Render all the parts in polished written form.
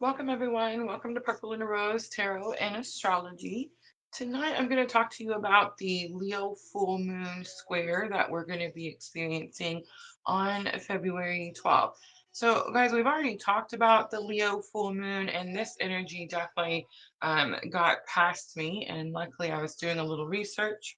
Welcome, everyone. Welcome to Purple and a Rose Tarot and Astrology. Tonight, I'm going to talk to you about the Leo full moon square that we're going to be experiencing on February 12th. So, guys, we've already talked about the Leo full moon, and this energy definitely got past me. And luckily, I was doing a little research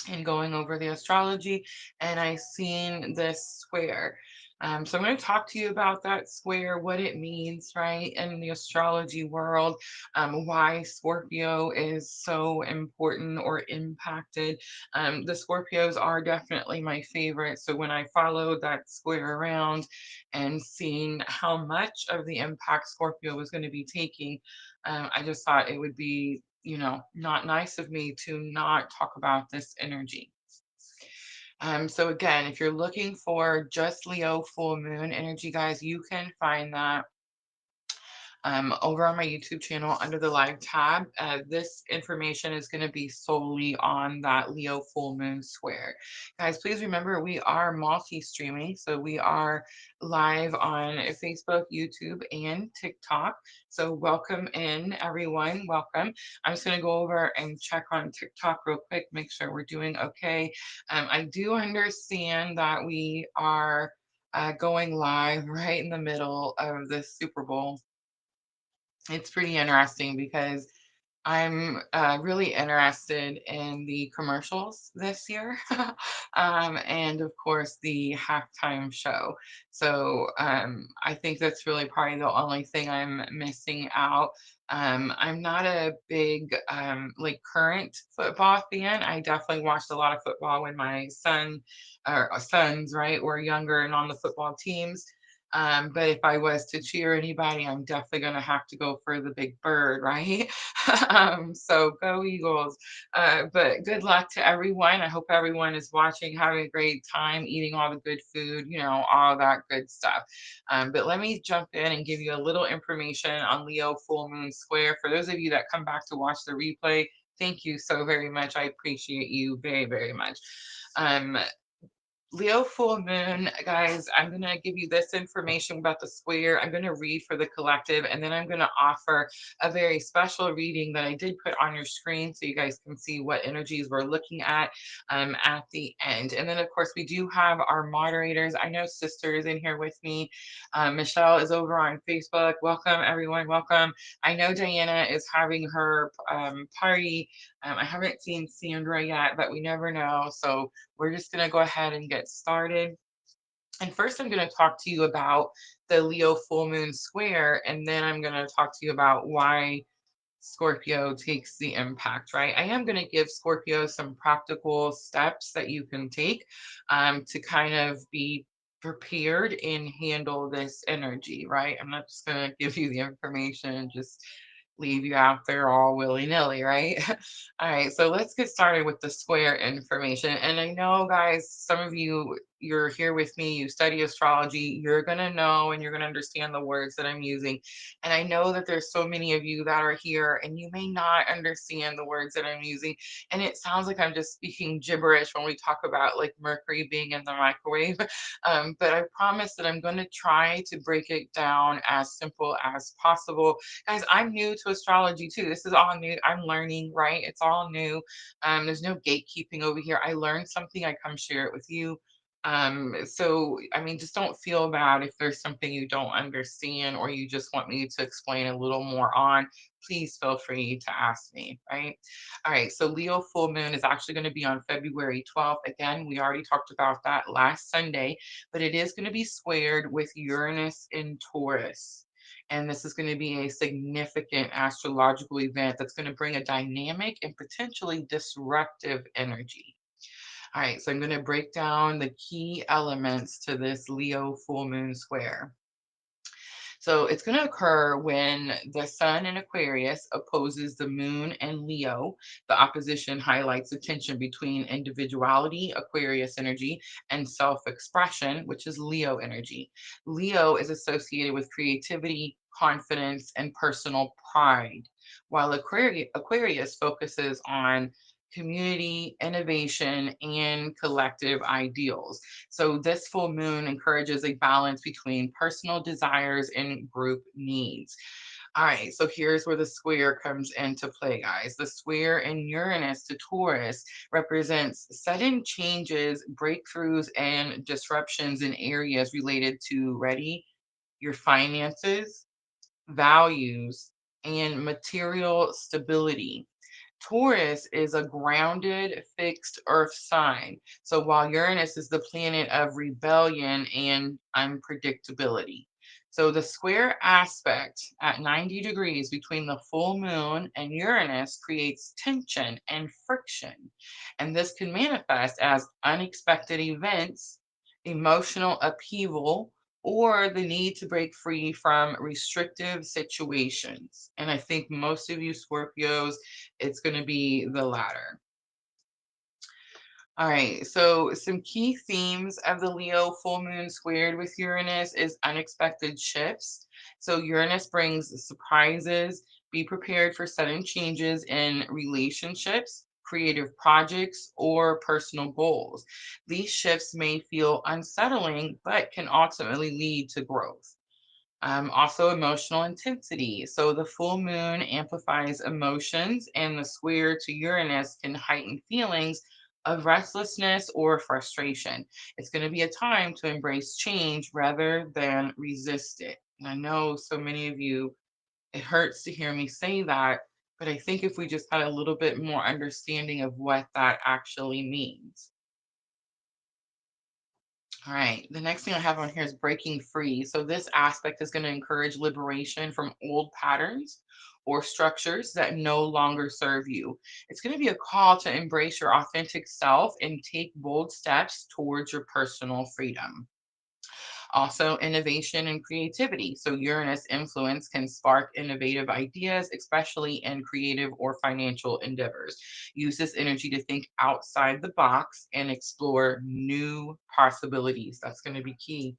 and going over the astrology, and I seen this square. So I'm going to talk to you about that square, what it means, right, in the astrology world, why Scorpio is so important or impacted. The Scorpios are definitely my favorite. So when I followed that square around and seeing how much of the impact Scorpio was going to be taking, I just thought it would be not nice of me to not talk about this energy. So again, if you're looking for just Leo full moon energy, guys, you can find that over on my YouTube channel under the live tab. This information is going to be solely on that Leo full moon square. Guys, please remember we are multi streaming. So we are live on Facebook, YouTube, and TikTok. So welcome in, everyone. Welcome. I'm just going to go over and check on TikTok real quick, make sure we're doing okay. I do understand that we are going live right in the middle of the Super Bowl. It's pretty interesting because I'm really interested in the commercials this year, and of course the halftime show. So I think that's really probably the only thing I'm missing out. I'm not a big like current football fan. I definitely watched a lot of football when my sons, right, were younger and on the football teams. But if I was to cheer anybody, I'm definitely going to have to go for the big bird, right? So go Eagles. But good luck to everyone. I hope everyone is watching, having a great time, eating all the good food, all that good stuff. But let me jump in and give you a little information on Leo full moon square. For those of you that come back to watch the replay, thank you so very much. I appreciate you very, very much. Um, Leo full moon, guys, I'm going to give you this information about the square. I'm going to read for the collective, and then I'm going to offer a very special reading that I did put on your screen so you guys can see what energies we're looking at the end. And then, of course, we do have our moderators. I know Sister is in here with me. Michelle is over on Facebook. Welcome, everyone. Welcome. I know Diana is having her party. I haven't seen Sandra yet, but we never know. So we're just going to go ahead and get started. And first, I'm going to talk to you about the Leo full moon square, and then I'm going to talk to you about why Scorpio takes the impact, right? I am going to give Scorpio some practical steps that you can take to kind of be prepared and handle this energy, right? I'm not just going to give you the information and just leave you out there all willy-nilly, right? All right, so let's get started with the square information. And I know, guys, some of you, you're here with me, you study astrology, you're going to know and you're going to understand the words that I'm using. And I know that there's so many of you that are here and you may not understand the words that I'm using. And it sounds like I'm just speaking gibberish when we talk about like Mercury being in the microwave. But I promise that I'm going to try to break it down as simple as possible. Guys, I'm new to astrology too. This is all new. I'm learning, right? It's all new. There's no gatekeeping over here. I learned something, I come share it with you. So I mean, just don't feel bad if there's something you don't understand or you just want me to explain a little more on. Please feel free to ask me, right? All right, so Leo full moon is actually going to be on February 12th. Again, we already talked about that last Sunday, but it is going to be squared with Uranus in Taurus. And this is going to be a significant astrological event that's going to bring a dynamic and potentially disruptive energy. All right, so I'm going to break down the key elements to this Leo full moon square. So it's going to occur when the sun in Aquarius opposes the moon and Leo. The opposition highlights the tension between individuality, Aquarius energy, and self expression, which is Leo energy. Leo is associated with creativity, confidence, and personal pride, while Aquarius focuses on community, innovation, and collective ideals. So, this full moon encourages a balance between personal desires and group needs. All right, so here's where the square comes into play, guys. The square in Uranus to Taurus represents sudden changes, breakthroughs, and disruptions in areas related to ready your finances, values, and material stability. Taurus is a grounded, fixed earth sign. So while Uranus is the planet of rebellion and unpredictability. So the square aspect at 90 degrees between the full moon and Uranus creates tension and friction. And this can manifest as unexpected events, emotional upheaval, or the need to break free from restrictive situations. And I think most of you Scorpios, it's going to be the latter. All right, so some key themes of the Leo full moon squared with Uranus is unexpected shifts. So Uranus brings surprises. Be prepared for sudden changes in relationships, creative projects, or personal goals. These shifts may feel unsettling, but can ultimately lead to growth. Also, emotional intensity. So, the full moon amplifies emotions, and the square to Uranus can heighten feelings of restlessness or frustration. It's going to be a time to embrace change rather than resist it. And I know so many of you, it hurts to hear me say that, but I think if we just had a little bit more understanding of what that actually means. All right. The next thing I have on here is breaking free. So, this aspect is going to encourage liberation from old patterns or structures that no longer serve you. It's going to be a call to embrace your authentic self and take bold steps towards your personal freedom. Also, innovation and creativity. So, Uranus influence can spark innovative ideas, especially in creative or financial endeavors. Use this energy to think outside the box and explore new possibilities. That's going to be key.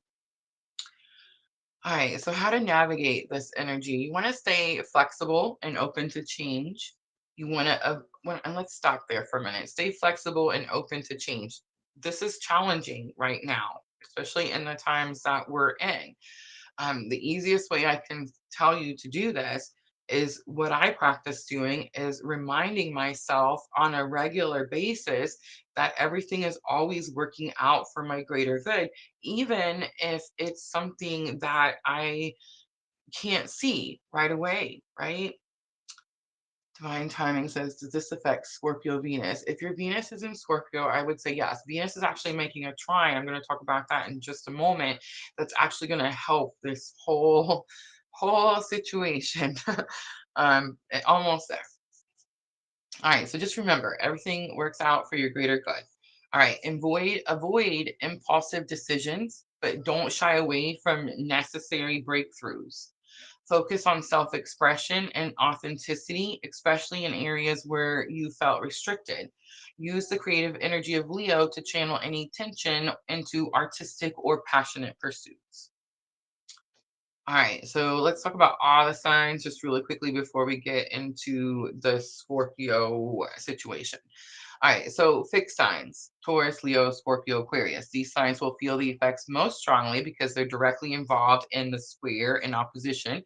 All right, so how to navigate this energy? You want to stay flexible and open to change. You want to, and let's stop there for a minute. Stay flexible and open to change. This is challenging right now, especially in the times that we're in. The easiest way I can tell you to do this is what I practice doing is reminding myself on a regular basis that everything is always working out for my greater good, even if it's something that I can't see right away, right? Divine timing says, does this affect Scorpio Venus? If your Venus is in Scorpio, I would say yes. Venus is actually making a trine. I'm going to talk about that in just a moment. That's actually going to help this whole situation. Almost there. All right. So just remember, everything works out for your greater good. All right. Avoid impulsive decisions, but don't shy away from necessary breakthroughs. Focus on self expression and authenticity, especially in areas where you felt restricted. Use the creative energy of Leo to channel any tension into artistic or passionate pursuits. All right, so let's talk about all the signs just really quickly before we get into the Scorpio situation. All right, so fixed signs Taurus, Leo, Scorpio, Aquarius. These signs will feel the effects most strongly because they're directly involved in the square in opposition,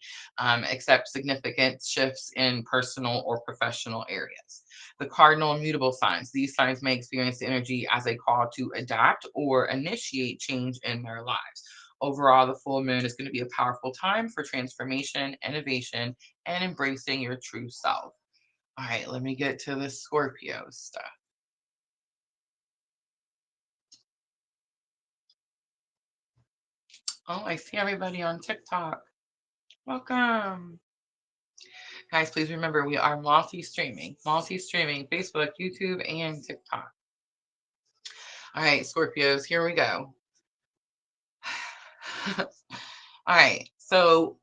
except significant shifts in personal or professional areas. The cardinal and mutable signs. These signs may experience the energy as a call to adapt or initiate change in their lives. Overall, the full moon is going to be a powerful time for transformation, innovation, and embracing your true self. All right, let me get to the Scorpio stuff. Oh, I see everybody on TikTok. Welcome. Guys, please remember we are multi-streaming Facebook, YouTube, and TikTok. All right, Scorpios, here we go. All right, so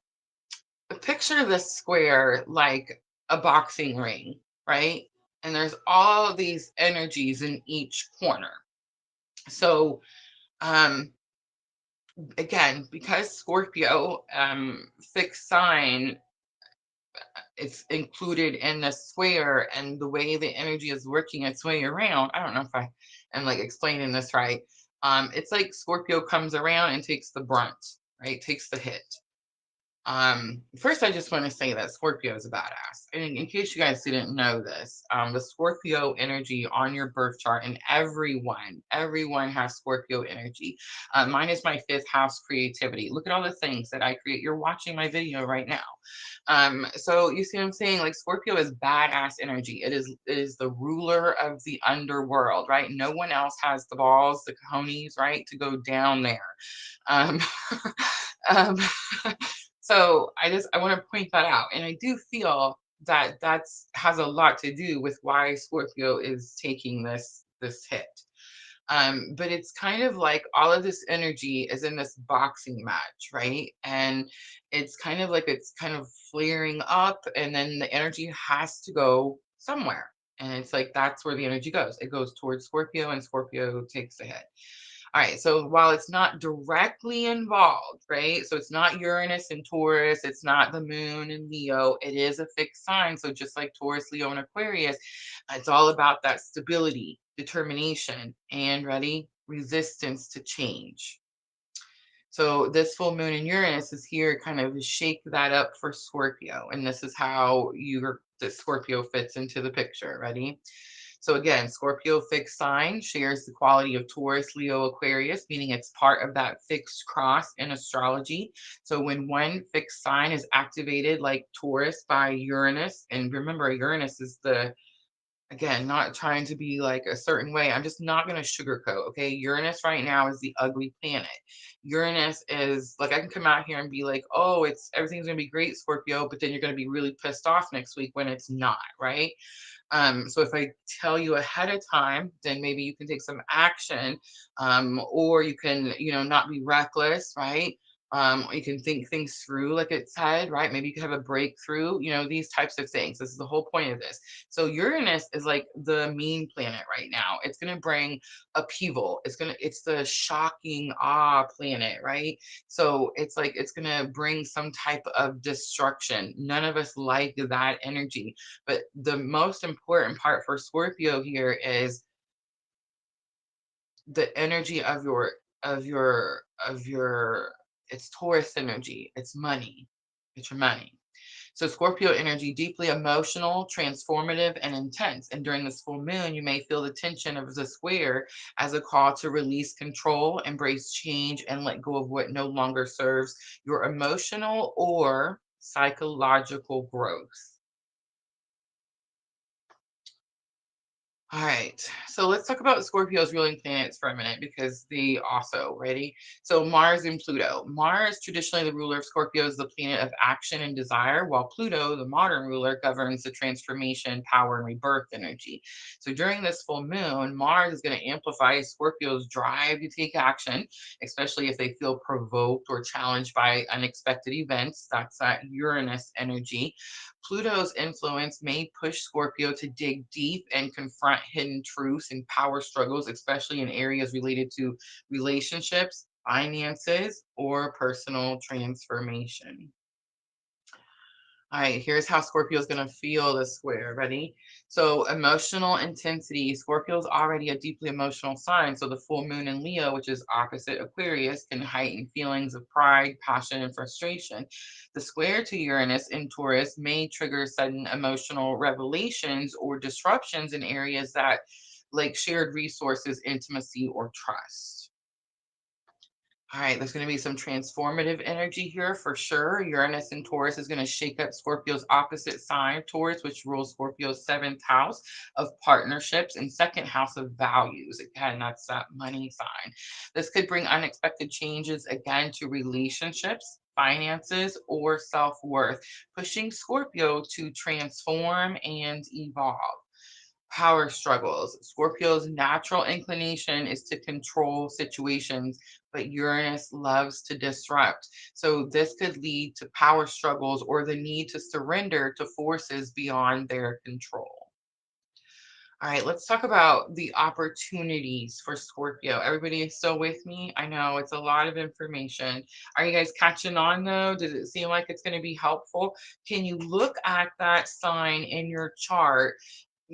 picture this square like a boxing ring, right? And there's all these energies in each corner. So, um, again, because Scorpio, fixed sign, it's included in the square, and the way the energy is working its way around. I don't know if I am like explaining this right. It's like Scorpio comes around and takes the brunt, right? Takes the hit. First, I just want to say that Scorpio is a badass. And in case you guys didn't know this, the Scorpio energy on your birth chart, and everyone has Scorpio energy. Mine is my fifth house creativity. Look at all the things that I create. You're watching my video right now. So you see what I'm saying? Like Scorpio is badass energy. It is the ruler of the underworld, right? No one else has the balls, the cojones, right, to go down there. Um, um, so I want to point that out, and I do feel that that's has a lot to do with why Scorpio is taking this hit. But it's kind of like all of this energy is in this boxing match, right? And it's kind of like it's kind of flaring up, and then the energy has to go somewhere. And it's like that's where the energy goes. It goes towards Scorpio, and Scorpio takes the hit. All right. So while it's not directly involved, right? So it's not Uranus and Taurus, it's not the moon and Leo, it is a fixed sign. So just like Taurus, Leo, and Aquarius, it's all about that stability, determination, and ready resistance to change. So this full moon in Uranus is here kind of to shake that up for Scorpio. And this is how the Scorpio fits into the picture. Ready? So again, Scorpio fixed sign shares the quality of Taurus, Leo, Aquarius, meaning it's part of that fixed cross in astrology. So when one fixed sign is activated like Taurus by Uranus, and remember Uranus is the, again, not trying to be like a certain way. I'm just not going to sugarcoat. Okay. Uranus right now is the ugly planet. Uranus is like, I can come out here and be like, oh, everything's going to be great, Scorpio, but then you're going to be really pissed off next week when it's not, right? So if I tell you ahead of time, then maybe you can take some action, or you can, not be reckless, right? Or you can think things through, like it said, right? Maybe you could have a breakthrough, these types of things. This is the whole point of this. So Uranus is like the mean planet right now. It's going to bring upheaval. It's the shocking planet, right? So it's like, it's going to bring some type of destruction. None of us like that energy. But the most important part for Scorpio here is the energy of your it's Taurus energy, it's money. It's your money. So Scorpio energy, deeply emotional, transformative, and intense. And during this full moon, you may feel the tension of the square as a call to release control, embrace change, and let go of what no longer serves your emotional or psychological growth. All right, so let's talk about Scorpio's ruling planets for a minute because they also, ready? So Mars and Pluto. Mars, traditionally the ruler of Scorpio, is the planet of action and desire, while Pluto, the modern ruler, governs the transformation, power, and rebirth energy. So during this full moon, Mars is going to amplify Scorpio's drive to take action, especially if they feel provoked or challenged by unexpected events. That's that Uranus energy. Pluto's influence may push Scorpio to dig deep and confront hidden truths and power struggles, especially in areas related to relationships, finances, or personal transformation. All right, here's how Scorpio is going to feel the square. Ready? So, emotional intensity. Scorpio is already a deeply emotional sign. So, the full moon in Leo, which is opposite Aquarius, can heighten feelings of pride, passion, and frustration. The square to Uranus in Taurus may trigger sudden emotional revelations or disruptions in areas that like shared resources, intimacy, or trust. All right, there's going to be some transformative energy here for sure. Uranus and Taurus is going to shake up Scorpio's opposite sign, Taurus, which rules Scorpio's seventh house of partnerships and second house of values. Again, that's that money sign. This could bring unexpected changes again to relationships, finances, or self worth, pushing Scorpio to transform and evolve. Power struggles. Scorpio's natural inclination is to control situations, but Uranus loves to disrupt. So this could lead to power struggles or the need to surrender to forces beyond their control. All right, let's talk about the opportunities for Scorpio. Everybody is still with me? I know it's a lot of information. Are you guys catching on though? Does it seem like it's going to be helpful? Can you look at that sign in your chart,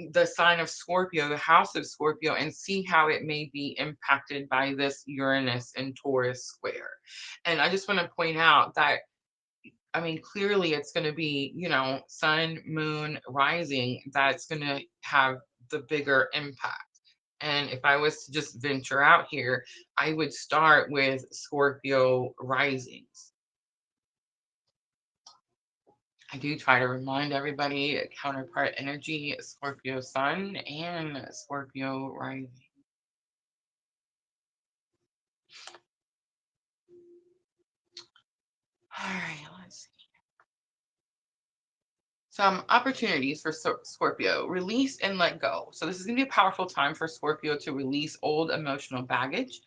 the sign of Scorpio, the house of Scorpio, and see how it may be impacted by this Uranus and Taurus square? And I just want to point out that I mean, clearly it's going to be, sun, moon, rising that's going to have the bigger impact. And if I was to just venture out here, I would start with Scorpio risings. I do try to remind everybody counterpart energy, Scorpio sun and Scorpio rising. All right, let's see. Some opportunities for Scorpio, release and let go. So, this is going to be a powerful time for Scorpio to release old emotional baggage,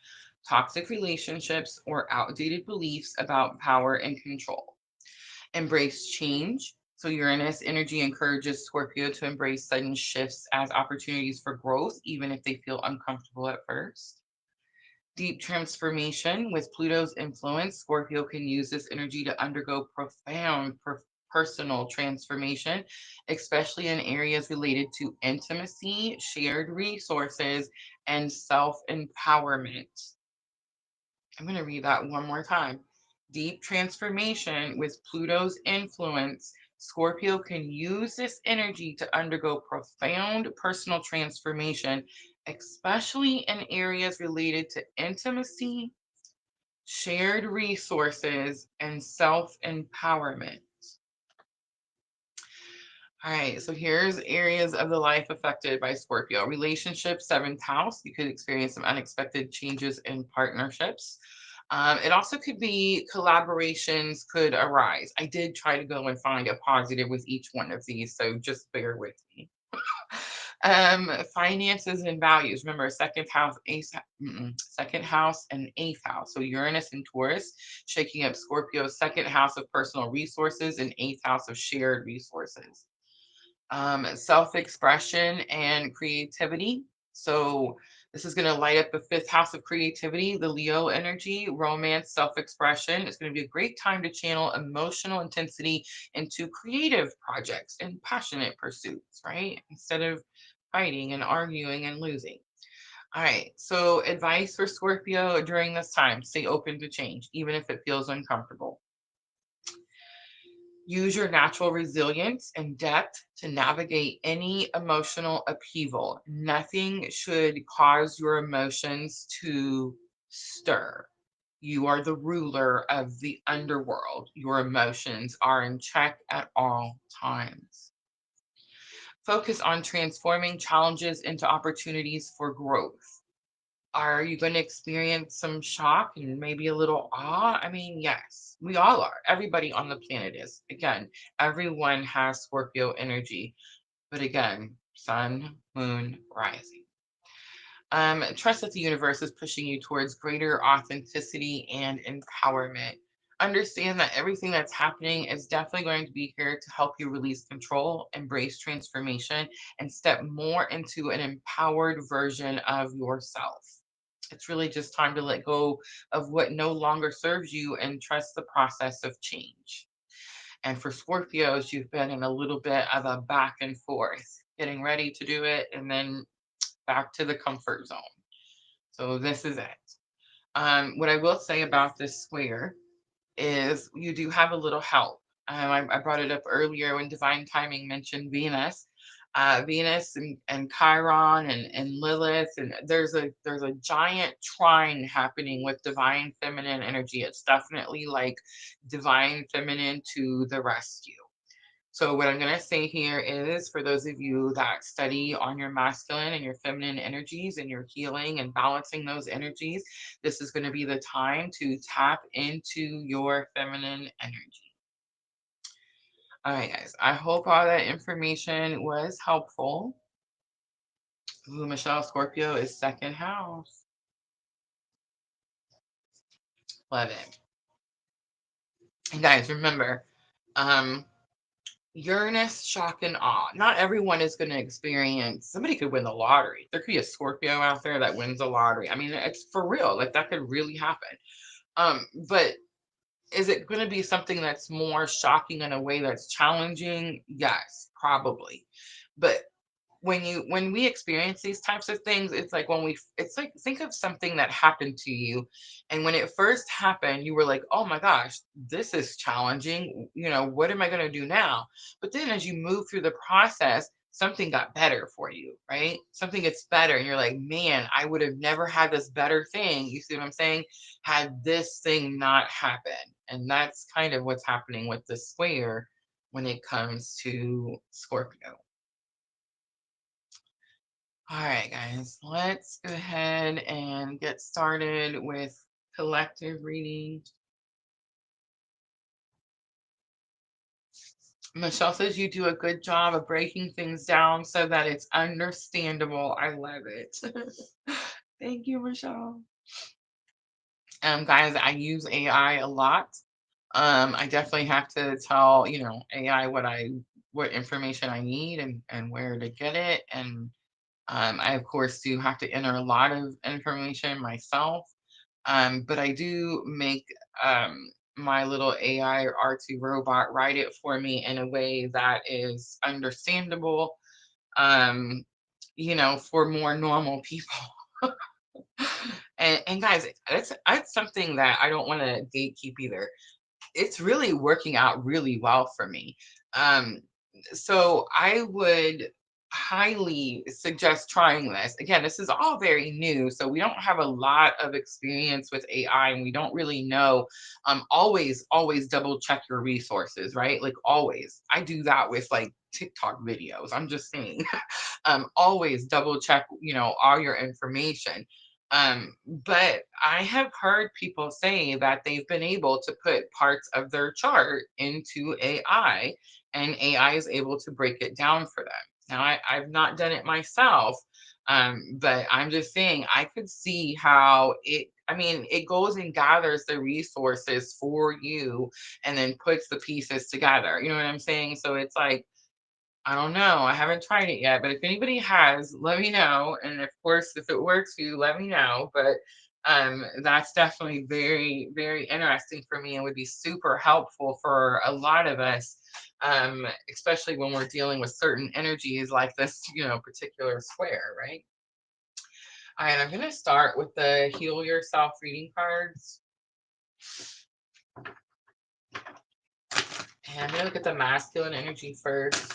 toxic relationships, or outdated beliefs about power and control. Embrace change. So, Uranus energy encourages Scorpio to embrace sudden shifts as opportunities for growth, even if they feel uncomfortable at first. Deep transformation with Pluto's influence, Scorpio can use this energy to undergo profound personal transformation, especially in areas related to intimacy, shared resources, and self empowerment. I'm going to read that one more time. Deep transformation with Pluto's influence, Scorpio can use this energy to undergo profound personal transformation, especially in areas related to intimacy, shared resources, and self empowerment. All right, so here's areas of the life affected by Scorpio. Relationships, seventh house. You could experience some unexpected changes in partnerships. It also could be collaborations could arise. I did try to go and find a positive with each one of these, so just bear with me. Finances and values. Remember, second house and eighth house. So Uranus and Taurus, shaking up Scorpio's second house of personal resources and eighth house of shared resources. Self expression and creativity. So, this is going to light up the fifth house of creativity, the Leo energy, romance, self expression. It's going to be a great time to channel emotional intensity into creative projects and passionate pursuits, right? Instead of fighting and arguing and losing. All right. So, advice for Scorpio during this time: stay open to change, even if it feels uncomfortable. Use your natural resilience and depth to navigate any emotional upheaval. Nothing should cause your emotions to stir. You are the ruler of the underworld. Your emotions are in check at all times. Focus on transforming challenges into opportunities for growth. Are you going to experience some shock and maybe a little awe? I mean, yes, we all are. Everybody on the planet is. Again, everyone has Scorpio energy. But again, sun, moon, rising. Trust that the universe is pushing you towards greater authenticity and empowerment. Understand that everything that's happening is definitely going to be here to help you release control, embrace transformation, and step more into an empowered version of yourself. It's really just time to let go of what no longer serves you and trust the process of change. And for Scorpios, you've been in a little bit of a back and forth, getting ready to do it and then back to the comfort zone. So this is it. What I will say about this square is you do have a little help. I brought it up earlier when Divine Timing mentioned Venus. Venus and Chiron and Lilith, and there's a giant trine happening with divine feminine energy. It's definitely like divine feminine to the rescue. So what I'm going to say here is for those of you that study on your masculine and your feminine energies and your healing and balancing those energies, this is going to be the time to tap into your feminine energy. All right, guys. I hope all that information was helpful. Ooh, Michelle, Scorpio is second house. Love it. And guys, remember, um, Uranus, shock and awe. Not everyone is going to experience, somebody could win the lottery. There could be a Scorpio out there that wins the lottery. I mean, it's for real. Like that could really happen. But is it going to be something that's more shocking in a way that's challenging? Yes, probably. But when we experience these types of things, it's like it's like, think of something that happened to you, and when it first happened you were like, oh my gosh, this is challenging, what am I going to do now? But then as you move through the process, something got better for you, right? Something gets better and you're like, man, I would have never had this better thing, you see what I'm saying, had this thing not happened. And that's kind of what's happening with the square when it comes to Scorpio. All right, guys, let's go ahead and get started with collective reading. Michelle says you do a good job of breaking things down so that it's understandable. I love it. Thank you, Michelle. Guys, I use AI a lot. I definitely have to tell, AI what information I need and where to get it. And I, of course, do have to enter a lot of information myself, but I do make my little AI or R2 robot write it for me in a way that is understandable, um, for more normal people. And guys, that's something that I don't want to gatekeep either. It's really working out really well for me. Um, so I would highly suggest trying this. Again, this is all very new, so we don't have a lot of experience with AI, and we don't really know. Always double check your resources, right? Like always. I do that with like TikTok videos. I'm just saying. Always double check, all your information. But I have heard people say that they've been able to put parts of their chart into AI, and AI is able to break it down for them. Now, I've not done it myself, but I'm just saying I could see how it goes and gathers the resources for you and then puts the pieces together. You know what I'm saying? So it's like, I don't know. I haven't tried it yet, but if anybody has, let me know. And of course, if it works for you, let me know. But that's definitely very, very interesting for me and would be super helpful for a lot of us, especially when we're dealing with certain energies like this, particular square, right? All right, I'm going to start with the Heal Yourself reading cards. And I'm going to look at the masculine energy first.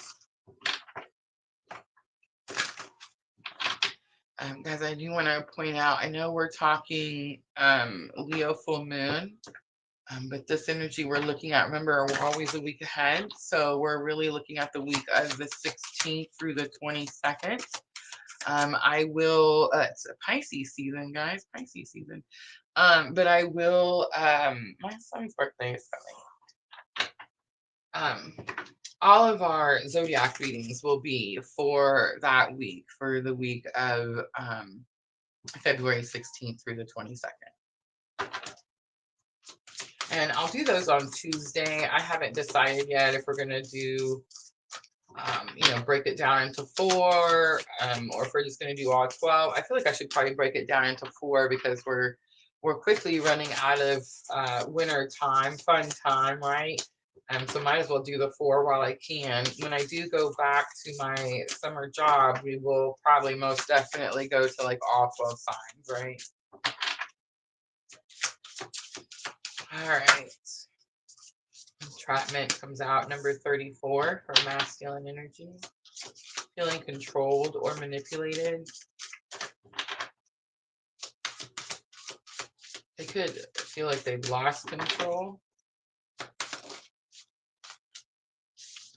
Guys, I do want to point out, I know we're talking Leo full moon, but this energy we're looking at, remember, we're always a week ahead. So we're really looking at the week of the 16th through the 22nd. It's a Pisces season, guys, Pisces season. But I will, my son's birthday is coming. All of our zodiac readings will be for that week, for the week of February 16th through the 22nd. And I'll do those on Tuesday. I haven't decided yet if we're going to do, break it down into 4, or if we're just going to do all 12. I feel like I should probably break it down into 4 because we're quickly running out of winter time, fun time, right? So might as well do the 4 while I can. When I do go back to my summer job, we will probably most definitely go to like all 12 signs, right? All right. Entrapment comes out number 34 for masculine energy. Feeling controlled or manipulated. They could feel like they've lost control.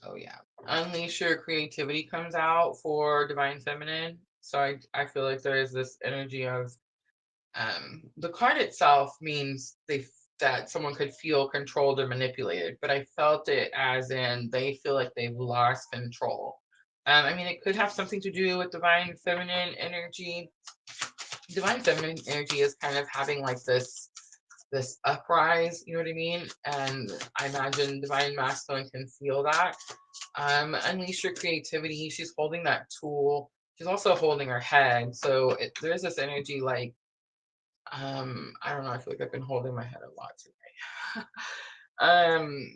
Oh yeah. Unleash your creativity comes out for divine feminine. So I feel like there is this energy of the card itself means that someone could feel controlled or manipulated, but I felt it as in they feel like they've lost control. It could have something to do with divine feminine energy. Divine feminine energy is kind of having like this uprise, you know what I mean? And I imagine divine masculine can feel that. Unleash your creativity. She's holding that tool. She's also holding her head. So there's this energy like, I don't know. I feel like I've been holding my head a lot today.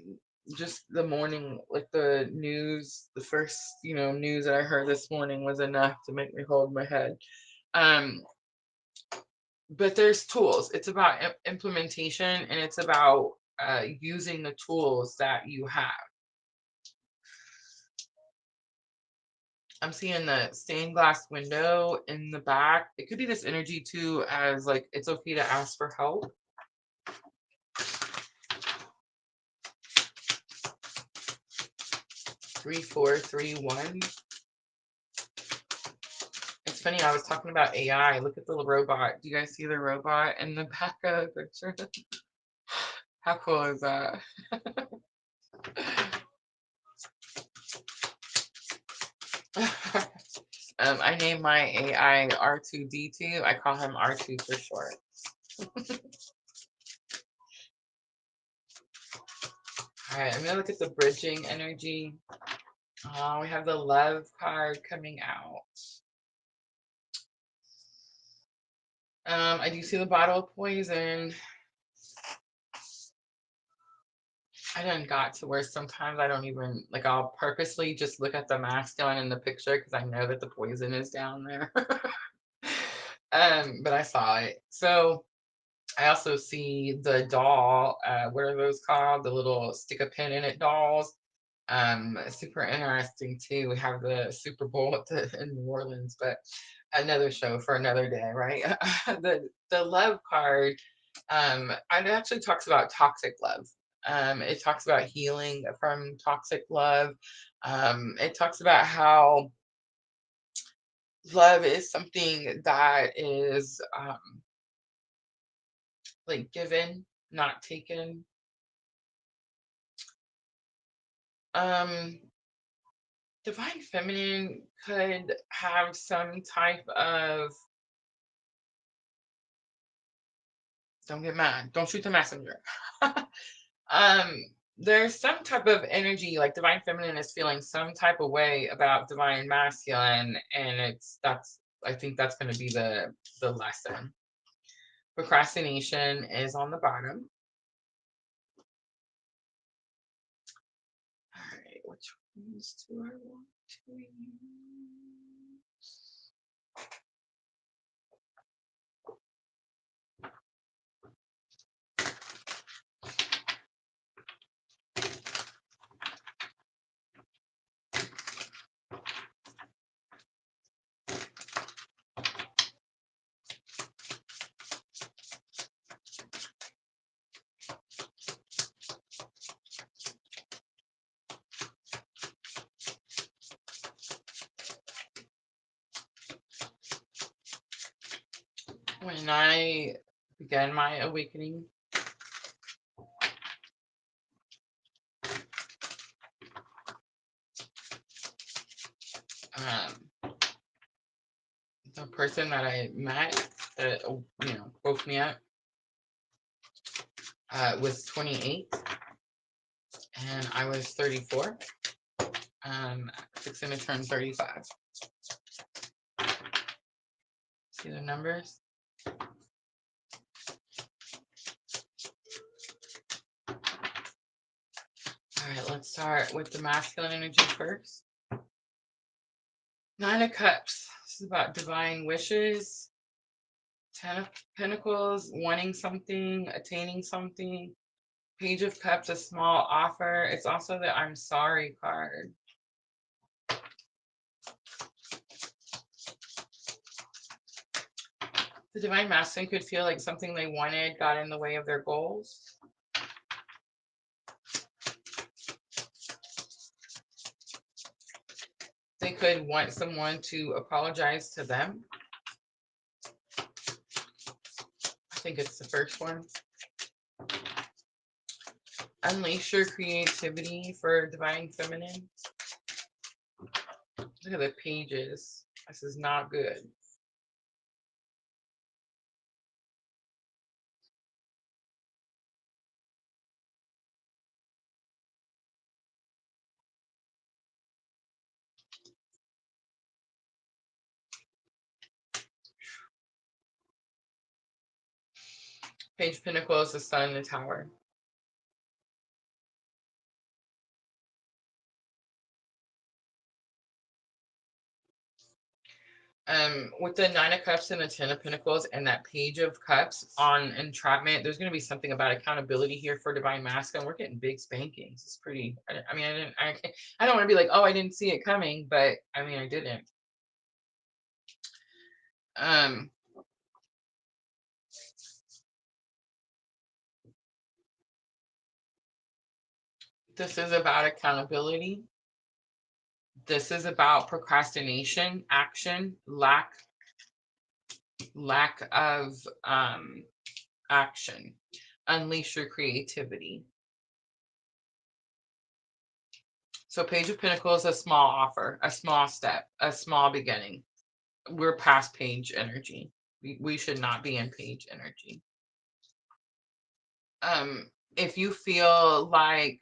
Just the morning, like the news, the first, news that I heard this morning was enough to make me hold my head. Um, but there's tools. It's about implementation, and it's about using the tools that you have. I'm seeing the stained glass window in the back. It could be this energy too, as like it's okay to ask for help. 3431. It's funny, I was talking about AI. Look at the robot. Do you guys see the robot in the back of the picture? How cool is that? I named my AI R2D2. I call him R2 for short. All right, I'm gonna look at the bridging energy. We have the love card coming out. I do see the bottle of poison. I done got to where sometimes I don't even, like, I'll purposely just look at the masculine in the picture because I know that the poison is down there. But I saw it. So I also see the doll. What are those called? The little stick a pin in it dolls. Super interesting too. We have the Super Bowl in New Orleans, but another show for another day, right? The love card, it actually talks about toxic love. It talks about healing from toxic love. It talks about how love is something that is like given, not taken. Um, Divine feminine could have some type of, don't get mad, don't shoot the messenger. um, there's some type of energy, like divine feminine is feeling some type of way about divine masculine, and I think that's going to be the lesson. Procrastination is on the bottom. All right, which ones do I want to use? When I began my awakening, the person that I met that woke me up was 28, and I was 34. Fixing to turn 35. See the numbers? All right, let's start with the masculine energy first. 9 of Cups. This is about divine wishes. 10 of Pentacles, wanting something, attaining something. Page of Cups, a small offer. It's also the I'm sorry card. The divine masculine could feel like something they wanted got in the way of their goals. They could want someone to apologize to them. I think it's the first one. Unleash your creativity for divine feminine. Look at the pages. This is not good. Page of Pentacles, the Sun, the Tower. With the Nine of Cups and the Ten of Pentacles and that Page of Cups on entrapment, there's going to be something about accountability here for Divine Masculine. We're getting big spankings. It's pretty. I mean, I don't want to be like, oh, I didn't see it coming, but I mean, I didn't. This is about accountability. This is about procrastination, action, lack of action. Unleash your creativity. So Page of Pentacles, a small offer, a small step, a small beginning. We're past page energy. We should not be in page energy. If you feel like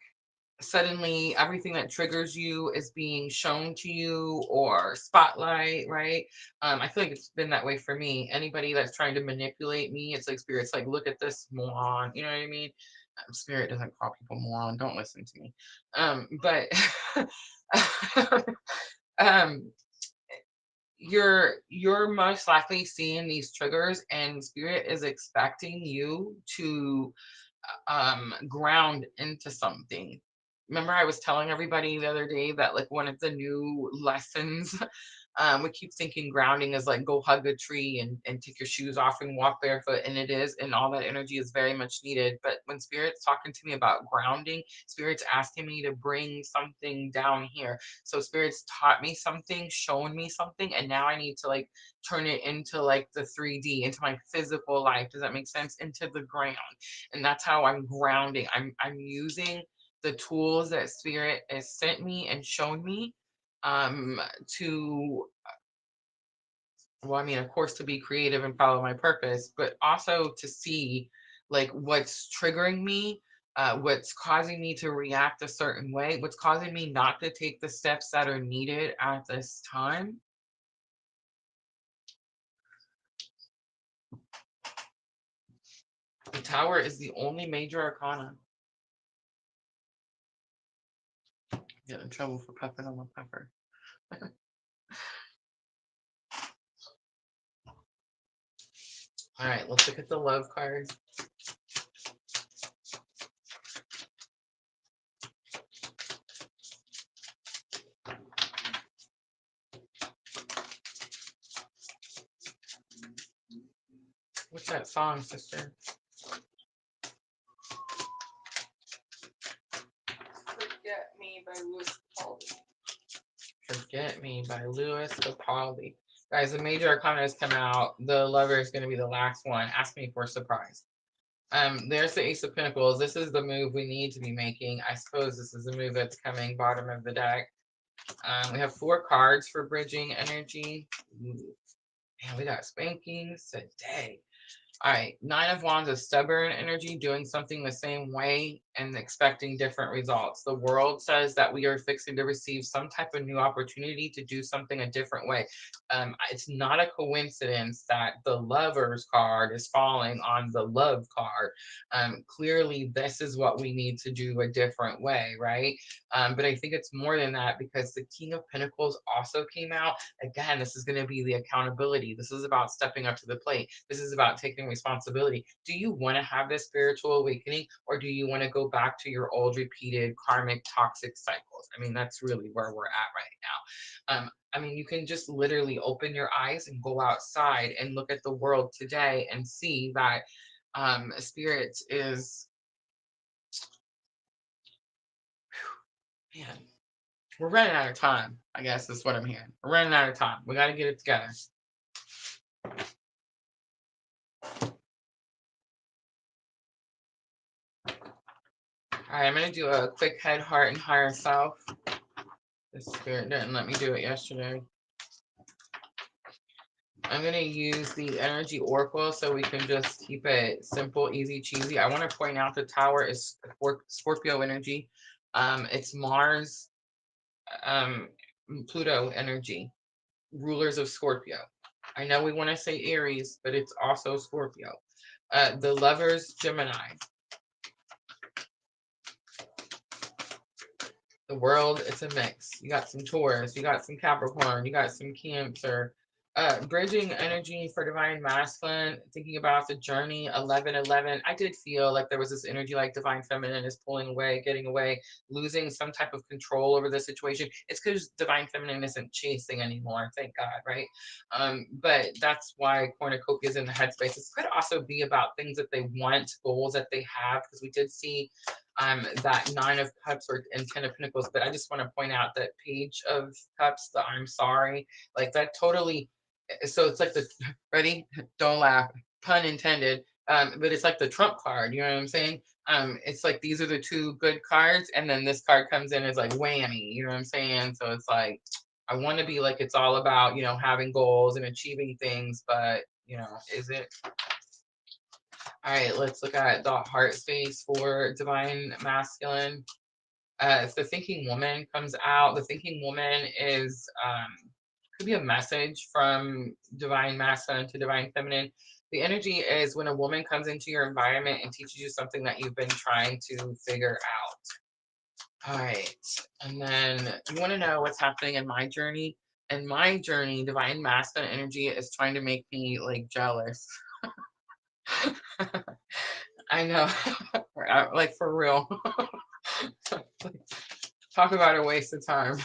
suddenly everything that triggers you is being shown to you or spotlight, right? I feel like it's been that way for me. Anybody that's trying to manipulate me, it's like Spirit's like, look at this moron. You know what I mean? Spirit doesn't call people moron. Don't listen to me. But um, you're most likely seeing these triggers, and Spirit is expecting you to ground into something. Remember, I was telling everybody the other day that like one of the new lessons, we keep thinking grounding is like go hug a tree and take your shoes off and walk barefoot, and it is, and all that energy is very much needed. But when Spirit's talking to me about grounding, Spirit's asking me to bring something down here. So Spirit's taught me something, shown me something, and now I need to like turn it into like the 3D, into my physical life. Does that make sense? Into the ground. And that's how I'm grounding. I'm using the tools that Spirit has sent me and shown me to, well, I mean, of course, to be creative and follow my purpose, but also to see like what's triggering me, what's causing me to react a certain way, what's causing me not to take the steps that are needed at this time. The Tower is the only major arcana. Get in trouble for puffing on my pepper. All right, let's look at the love card. What's that song, sister? Forget Me by Lewis Capaldi. Forget Me by Lewis Capaldi. Guys, the major arcana has come out. The Lover is going to be the last one. Ask me for a surprise. There's the Ace of Pentacles. This is the move we need to be making. I suppose this is the move that's coming bottom of the deck. We have 4 cards for bridging energy. Ooh. Man, we got spankings today. All right, 9 of Wands is stubborn energy, doing something the same way and expecting different results. The world says that we are fixing to receive some type of new opportunity to do something a different way. It's not a coincidence that the Lovers card is falling on the Love card. Clearly, this is what we need to do a different way, right? But I think it's more than that because the King of Pentacles also came out. Again, this is going to be the accountability. This is about stepping up to the plate. This is about taking responsibility. Do you want to have this spiritual awakening, or do you want to go back to your old repeated karmic toxic cycles? I mean, that's really where we're at right now. I mean, you can just literally open your eyes and go outside and look at the world today and see that Spirit is, man, we're running out of time. I guess that's what I'm hearing. We're running out of time. We got to get it together. All right, I'm going to do a quick head, heart, and higher self. The Spirit didn't let me do it yesterday. I'm going to use the energy oracle so we can just keep it simple, easy, cheesy. I want to point out the Tower is Scorpio energy. It's Mars, Pluto energy, rulers of Scorpio. I know we want to say Aries, but it's also Scorpio. The Lovers, Gemini. The World, it's a mix. You got some Taurus, you got some Capricorn, you got some Cancer. Bridging energy for divine masculine, thinking about the journey, 1111. I did feel like there was this energy like divine feminine is pulling away, getting away, losing some type of control over the situation. It's because divine feminine isn't chasing anymore, thank God, right? But that's why cornucopia is in the headspace. This could also be about things that they want, goals that they have, because we did see that Nine of Cups or and Ten of Pentacles. But I just want to point out that Page of Cups, the I'm sorry, like that totally. So it's like the ready, don't laugh, pun intended. But it's like the Trump card. You know what I'm saying? It's like these are the two good cards, and then this card comes in as like whammy. You know what I'm saying? So it's like I want to be like it's all about having goals and achieving things, but is it? All right, let's look at the heart space for divine masculine. If the thinking woman comes out, the thinking woman is could be a message from divine masculine to divine feminine. The energy is when a woman comes into your environment and teaches you something that you've been trying to figure out. All right, and then you want to know what's happening in my journey. In my journey, divine masculine energy is trying to make me like jealous. I know, like for real. Talk about a waste of time.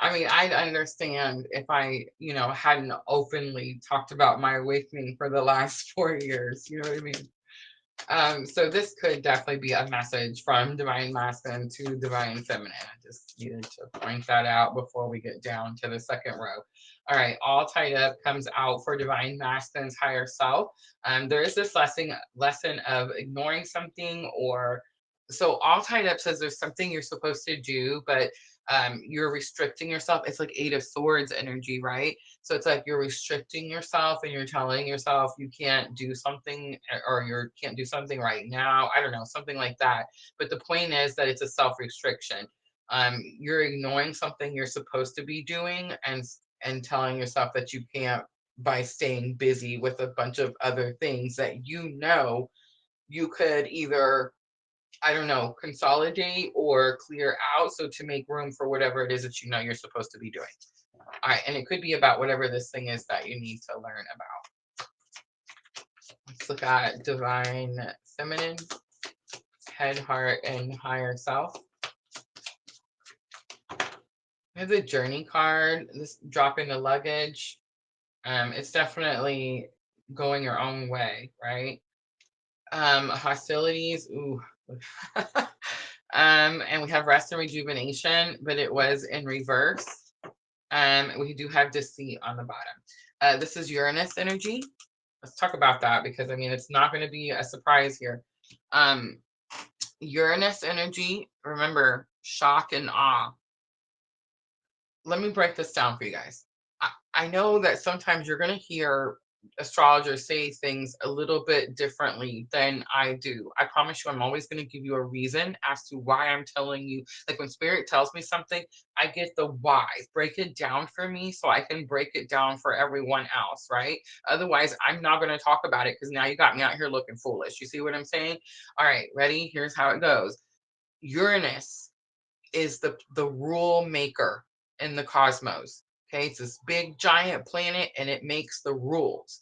I mean, I'd understand if I, hadn't openly talked about my awakening for the last 4 years. You know what I mean? So this could definitely be a message from divine masculine to divine feminine. I just needed to point that out before we get down to the second row. All right, all tied up comes out for divine masculine's higher self. There is this lesson of ignoring something, or so all tied up says there's something you're supposed to do, but you're restricting yourself. It's like Eight of Swords energy, right? So it's like you're restricting yourself and you're telling yourself you can't do something, or you can't do something right now. I don't know, something like that. But the point is that it's a self-restriction. You're ignoring something you're supposed to be doing and telling yourself that you can't by staying busy with a bunch of other things that you could either, I don't know, consolidate or clear out. So to make room for whatever it is that you're supposed to be doing. All right. And it could be about whatever this thing is that you need to learn about. Let's look at divine feminine, head, heart, and higher self. We have the journey card, this dropping the luggage. It's definitely going your own way, right? Hostilities. Ooh. And we have rest and rejuvenation, but it was in reverse. We do have deceit on the bottom. This is Uranus energy. Let's talk about that because I mean it's not going to be a surprise here. Uranus energy, remember, shock and awe. Let me break this down for you guys. I know that sometimes you're going to hear astrologers say things a little bit differently than I do. I promise you, I'm always going to give you a reason as to why I'm telling you. Like when spirit tells me something, I get the why. Break it down for me so I can break it down for everyone else, right? Otherwise, I'm not going to talk about it because now you got me out here looking foolish. You see what I'm saying? All right, ready? Here's how it goes. Uranus is the rule maker in the cosmos. Okay, it's this big giant planet and it makes the rules.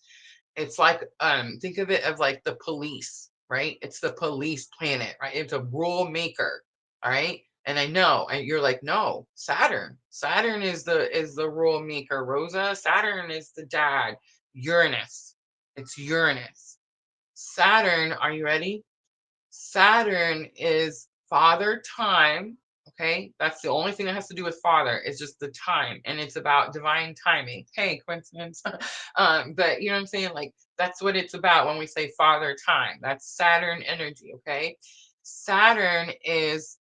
It's like think of it of like the police, right? It's the police planet, right? It's a rule maker. All right. And I know, and you're like, no, Saturn. Saturn is the rule maker, Rosa. Saturn is the dad. Uranus. It's Uranus. Saturn, are you ready? Saturn is father time. Okay, that's the only thing that has to do with father is just the time, and it's about divine timing. Hey, coincidence. But you know what I'm saying? Like that's what it's about when we say father time. That's Saturn energy. Okay, Saturn is,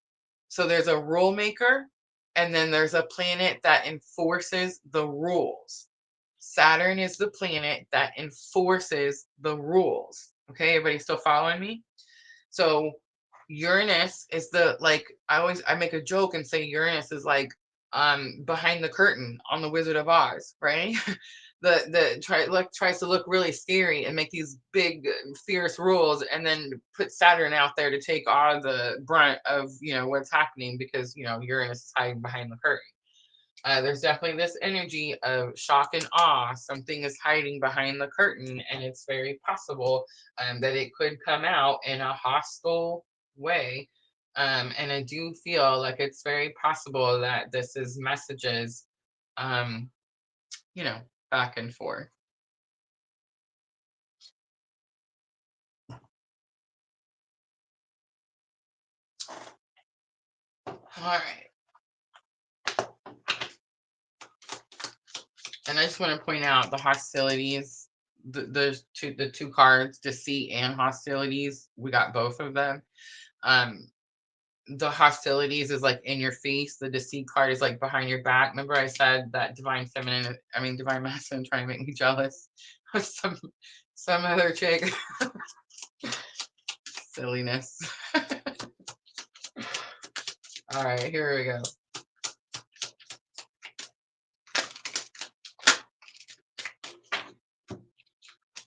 so there's a rule maker, and then there's a planet that enforces the rules. Saturn is the planet that enforces the rules. Okay, everybody still following me? So Uranus is the, like I make a joke and say Uranus is like behind the curtain on the Wizard of Oz, right? tries to look really scary and make these big fierce rules, and then put Saturn out there to take all the brunt of what's happening, because Uranus is hiding behind the curtain. There's definitely this energy of shock and awe. Something is hiding behind the curtain, and it's very possible that it could come out in a hostile way. And I do feel like it's very possible that this is messages, um, back and forth. All right. And I just want to point out the hostilities, the two cards, deceit and hostilities. We got both of them. Um, the hostilities is like in your face. The deceit card is like behind your back. Remember I said that divine masculine trying to make me jealous of some other chick. Silliness. All right, here we go.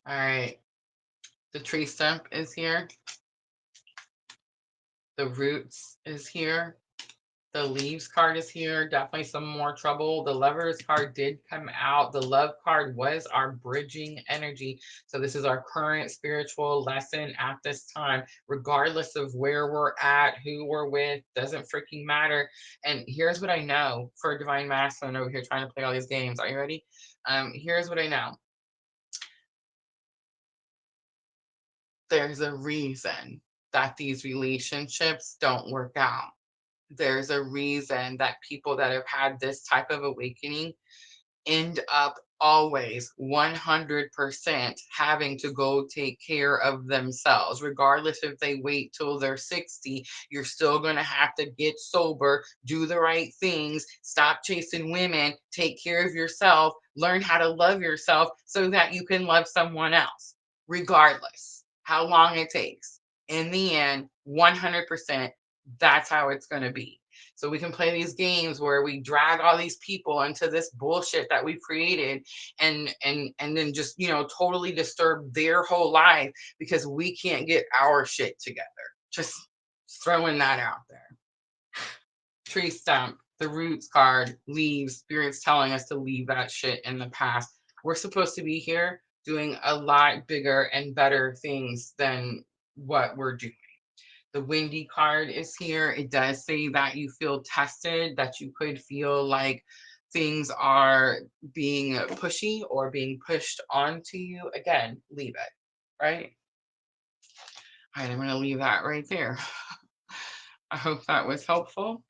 All right. The tree stump is here. The roots is here. The leaves card is here. Definitely some more trouble. The lovers card did come out. The love card was our bridging energy. So this is our current spiritual lesson at this time, regardless of where we're at, who we're with, doesn't freaking matter. And here's what I know for divine masculine over here trying to play all these games. Are you ready? Here's what I know. There's a reason that these relationships don't work out. There's a reason that people that have had this type of awakening end up always 100% having to go take care of themselves. Regardless if they wait till they're 60, you're still going to have to get sober, do the right things, stop chasing women, take care of yourself, learn how to love yourself so that you can love someone else, regardless how long it takes. In the end, 100%, that's how it's going to be. So we can play these games where we drag all these people into this bullshit that we've created, and then just totally disturb their whole life because we can't get our shit together. Just throwing that out there. Tree stump, the roots card, leaves, spirits telling us to leave that shit in the past. We're supposed to be here doing a lot bigger and better things than what we're doing. The windy card is here. It does say that you feel tested, that you could feel like things are being pushy or being pushed onto you. Again, leave it, right? All right, I'm going to leave that right there. I hope that was helpful.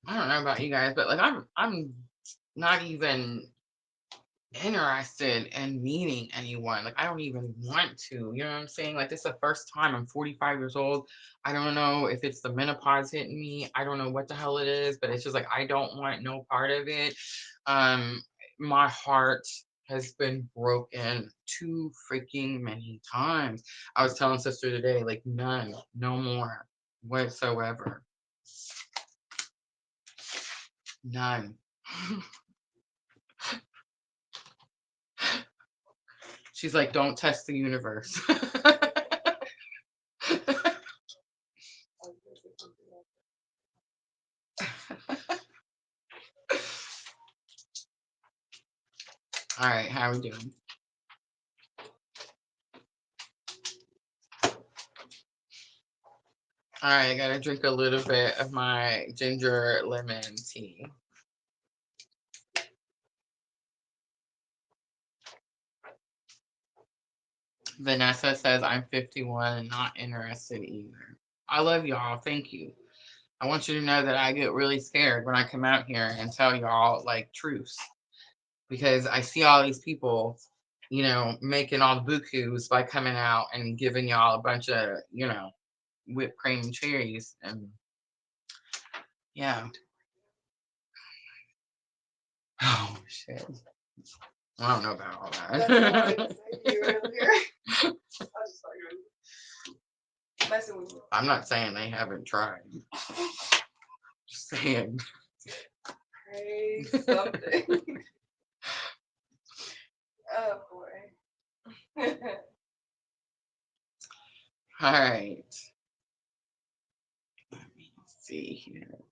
I don't know about you guys, but like I'm not even interested in meeting anyone. Like I don't even want to. You know what I'm saying? Like this is the first time. I'm 45 years old. I don't know if it's the menopause hitting me. I don't know what the hell it is, but it's just like I don't want no part of it. My heart has been broken too freaking many times. I was telling sister today, like none, no more whatsoever. None. She's like, don't test the universe. All right, how are we doing? All right, I gotta drink a little bit of my ginger lemon tea. Vanessa says I'm 51 and not interested either. I love y'all. Thank you. I want you to know that I get really scared when I come out here and tell y'all like truths, because I see all these people, making all the bukus by coming out and giving y'all a bunch of, whipped cream and cherries, and yeah. Oh shit. I don't know about all that. That's what I wanted to say to you earlier. I just thought you were messing with me. I'm not saying they haven't tried. Just saying. Praise something. Oh boy. All right. Let me see here.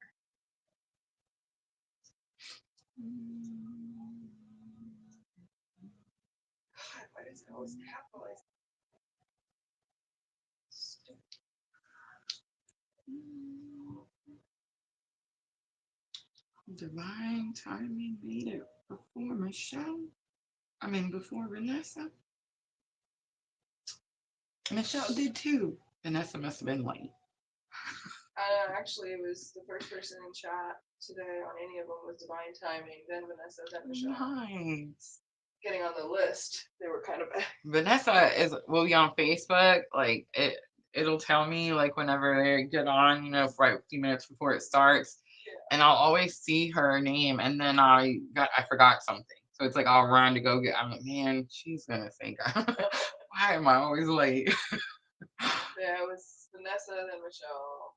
God, why does it always capitalize? Divine timing made it before Michelle. I mean, before Vanessa. Michelle did too. Vanessa must have been late. Actually, it was the first person in chat today on any of them was Divine Timing, then Vanessa, then Michelle. Nice. Getting on the list, they were kind of Vanessa will be on Facebook. Like it'll tell me like whenever they get on, right a few minutes before it starts. Yeah. And I'll always see her name, and then I forgot something. So it's like I'll run to go get. I'm like, man, she's gonna think, why am I always late? Yeah, it was Vanessa, then Michelle.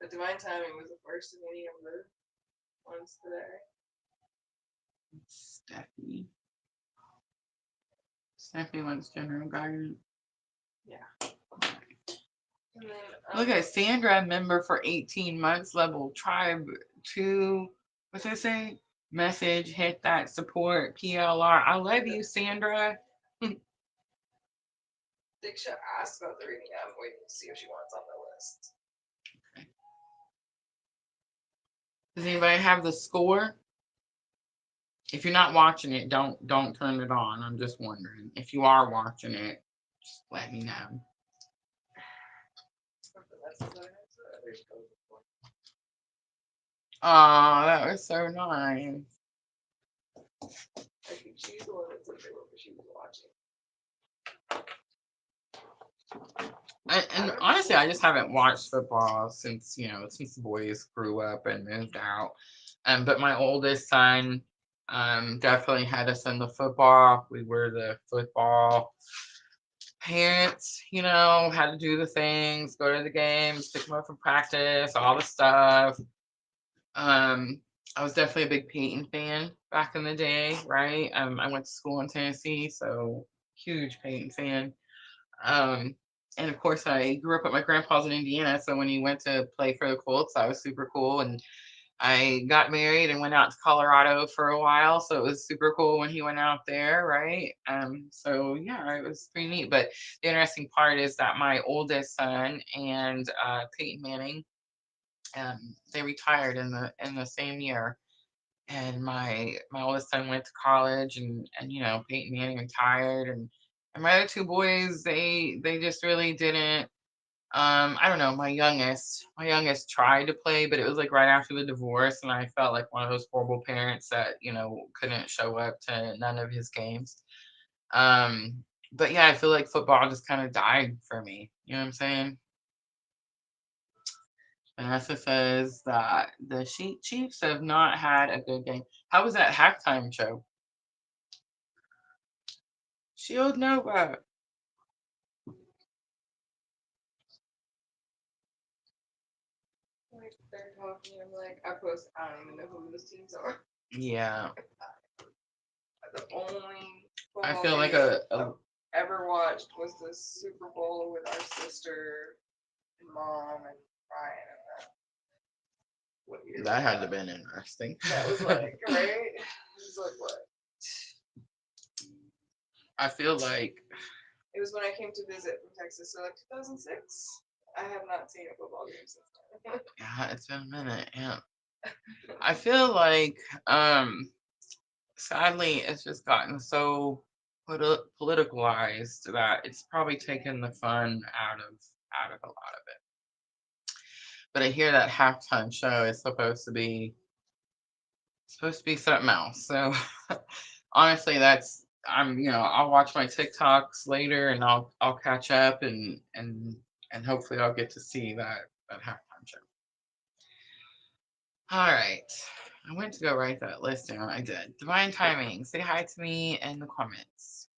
But Divine Timing was the first of any of the ones today. Stephanie wants general guidance. Yeah. And then, look at Sandra, member for 18 months, level tribe 2. What's it say? Message, hit that support, PLR. I love you, Sandra. Diksha asked about the reading. I'm waiting to see if she wants on the list. Okay. Does anybody have the score? If you're not watching it, don't turn it on. I'm just wondering. If you are watching it, just let me know. Oh, that was so nice. I think she's the one that said they were, but she was watching. And honestly, I just haven't watched football since the boys grew up and moved out. But my oldest son definitely had us in the football. We were the football parents, had to do the things, go to the games, pick them up from practice, all the stuff. I was definitely a big Peyton fan back in the day, right? I went to school in Tennessee, so huge Peyton fan. And of course, I grew up at my grandpa's in Indiana, so when he went to play for the Colts, that was super cool. And I got married and went out to Colorado for a while, so it was super cool when he went out there, right? So yeah, it was pretty neat. But the interesting part is that my oldest son and Peyton Manning, they retired in the same year. And my oldest son went to college, and Peyton Manning retired, and my other two boys, they just really didn't. I don't know. My youngest tried to play, but it was like right after the divorce, and I felt like one of those horrible parents that couldn't show up to none of his games. But yeah, I feel like football just kind of died for me. You know what I'm saying? Vanessa says that the Chiefs have not had a good game. How was that halftime show? Shield Nova. Like they're talking, I'm like, I don't even know who those teams are. Yeah. The only I feel like I've ever watched was the Super Bowl with our sister and mom and Ryan and that. What year? That had to have been interesting. That was like, right? It was like what? I feel like it was when I came to visit from Texas, so like 2006. I have not seen a football game since then. Yeah, it's been a minute. Yeah. I feel like sadly it's just gotten so politicalized that it's probably taken the fun out of a lot of it. But I hear that halftime show is supposed to be something else. So honestly, I'll watch my TikToks later, and I'll catch up and And hopefully I'll get to see that halftime show. All right. I went to go write that list down. I did. Divine timing. Say hi to me in the comments.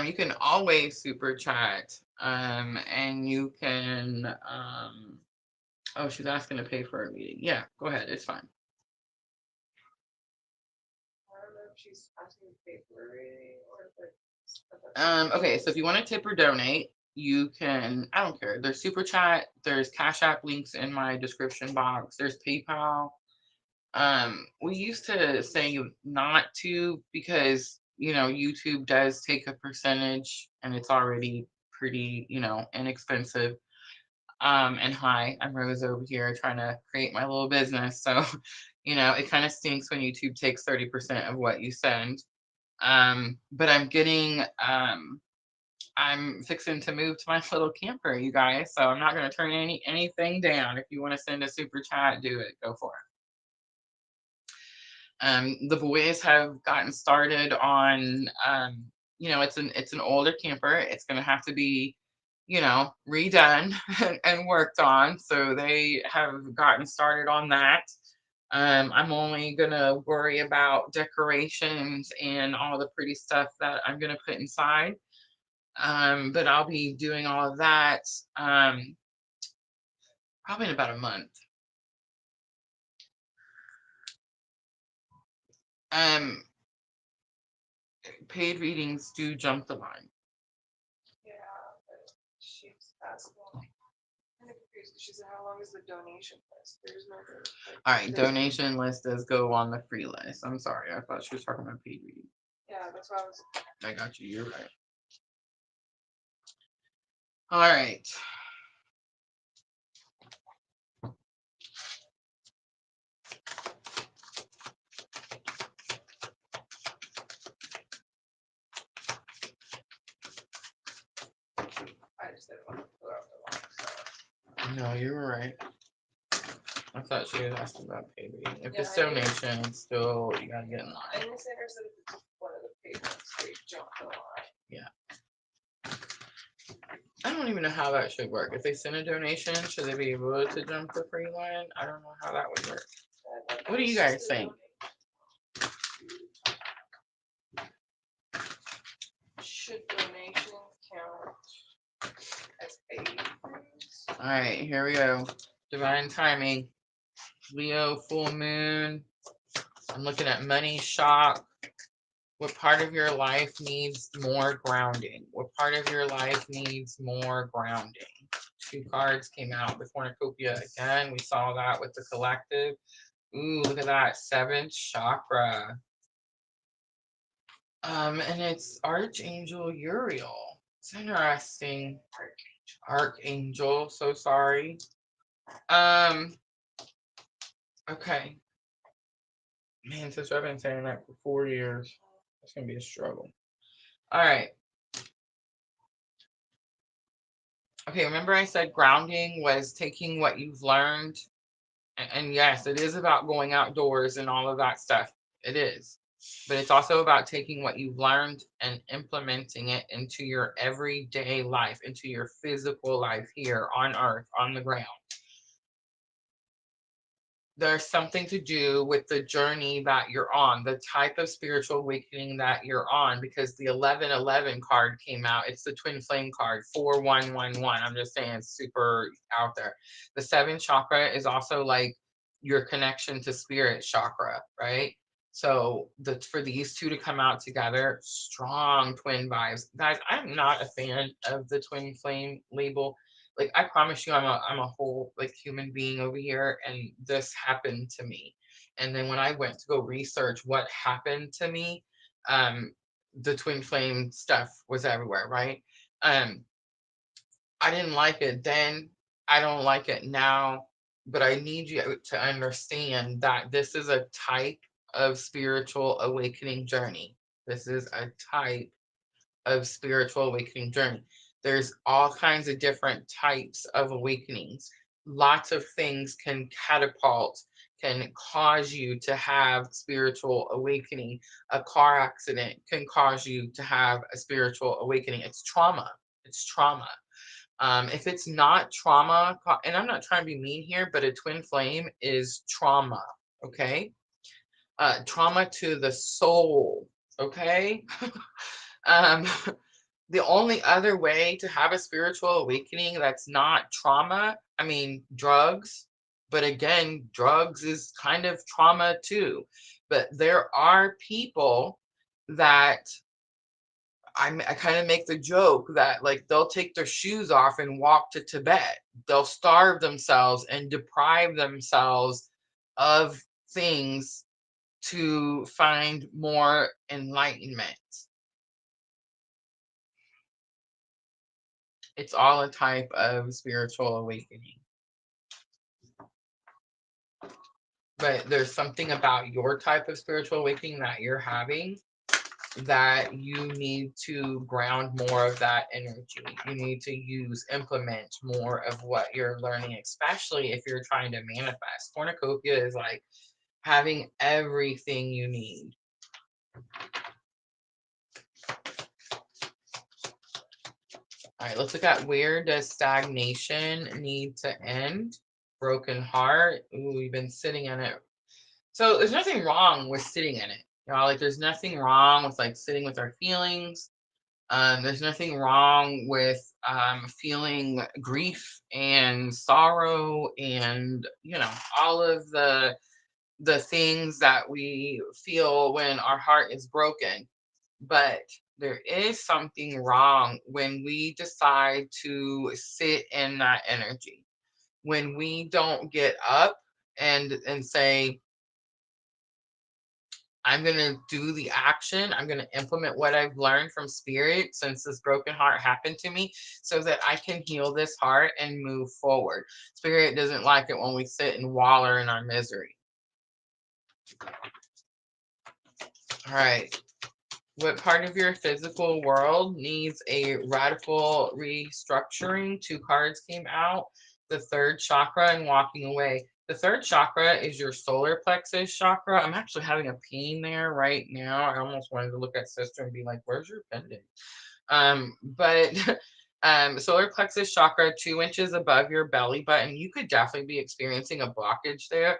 You can always super chat. And you can oh, she's asking to pay for a meeting. Yeah, go ahead. It's fine. I don't know if she's asking to pay for a reading or if Okay, so if you want to tip or donate, you can, I don't care. There's super chat, there's Cash App links in my description box, there's PayPal. We used to say not to because, YouTube does take a percentage and it's already pretty, inexpensive. And hi, I'm Rosa over here trying to create my little business. So, it kind of stinks when YouTube takes 30% of what you send. But I'm fixing to move to my little camper, you guys. So I'm not going to turn anything down. If you want to send a super chat, do it. Go for it. The boys have gotten started on, it's an older camper. It's going to have to be, redone and worked on. So they have gotten started on that. I'm only gonna worry about decorations and all the pretty stuff that I'm gonna put inside. But I'll be doing all of that probably in about a month. Um, Paid readings do jump the line. Yeah, but she's asking. I'm confused. She said, "How long is the donation list?" There's no. All right, donation list does go on the free list. I'm sorry, I thought she was talking about paid reading. Yeah, that's why I was. I got you. You're right. All right. I just didn't want to put out the wrong stuff. No, you were right. I thought she was asking about paid reading. If Yeah, it's I did. donation, it's still, you gotta get in line. I didn't say there's one of the payments they jump the line. Yeah. I don't even know how that should work. If they send a donation, should they be able to jump the free line? I don't know how that would work. What do you guys think? Should donation count as paid? All right, here we go. Divine timing. Leo, full moon. I'm looking at money shock. What part of your life needs more grounding? What part of your life needs more grounding? 2 cards came out. The cornucopia again. We saw that with the collective. Ooh, look at that. 7th chakra. And it's Archangel Uriel. It's interesting. Archangel, so sorry. Okay. Man, since I've been saying that for 4 years, it's gonna be a struggle. All right. Okay, remember I said grounding was taking what you've learned, and yes, it is about going outdoors and all of that stuff. It is. But it's also about taking what you've learned and implementing it into your everyday life, into your physical life here on earth, on the ground. There's something to do with the journey that you're on, the type of spiritual awakening that you're on, because the 1111 card came out. It's the twin flame card, 4111. I'm just saying it's super out there. The 7th chakra is also like your connection to spirit chakra, right? So for these two to come out together, strong twin vibes. Guys, I'm not a fan of the twin flame label. Like, I promise you, I'm a whole like human being over here, and this happened to me. And then when I went to go research what happened to me, um the twin flame stuff was everywhere, right? I didn't like it then. I don't like it now. But I need you to understand that this is a type of spiritual awakening journey. This is a type of spiritual awakening journey. There's all kinds of different types of awakenings. Lots of things can catapult can cause you to have spiritual awakening. A car accident can cause you to have a spiritual awakening. It's trauma. It's trauma. If it's not trauma, and I'm not trying to be mean here, but a twin flame is trauma. Okay. Trauma to the soul. Okay. um, the only other way to have a spiritual awakening that's not trauma, I mean, drugs, but again, drugs is kind of trauma too. But there are people that I kind of make the joke that like they'll take their shoes off and walk to Tibet. They'll starve themselves and deprive themselves of things to find more enlightenment. It's all a type of spiritual awakening. But there's something about your type of spiritual awakening that you're having that you need to ground more of that energy. You need to implement more of what you're learning, especially if you're trying to manifest. Cornucopia is like having everything you need. All right, let's look at where does stagnation need to end? Broken heart. Ooh, we've been sitting in it. So there's nothing wrong with sitting in it. You know, like there's nothing wrong with like sitting with our feelings. There's nothing wrong with feeling grief and sorrow and all of the things that we feel when our heart is broken. But there is something wrong when we decide to sit in that energy. When we don't get up and say, I'm going to do the action. I'm going to implement what I've learned from spirit since this broken heart happened to me so that I can heal this heart and move forward. Spirit doesn't like it when we sit and waller in our misery. All right. What part of your physical world needs a radical restructuring? Two cards came out. The third chakra and walking away. The third chakra is your solar plexus chakra. I'm actually having a pain there right now. I almost wanted to look at sister and be like, where's your pendant? But solar plexus chakra, 2 inches above your belly button. You could definitely be experiencing a blockage there.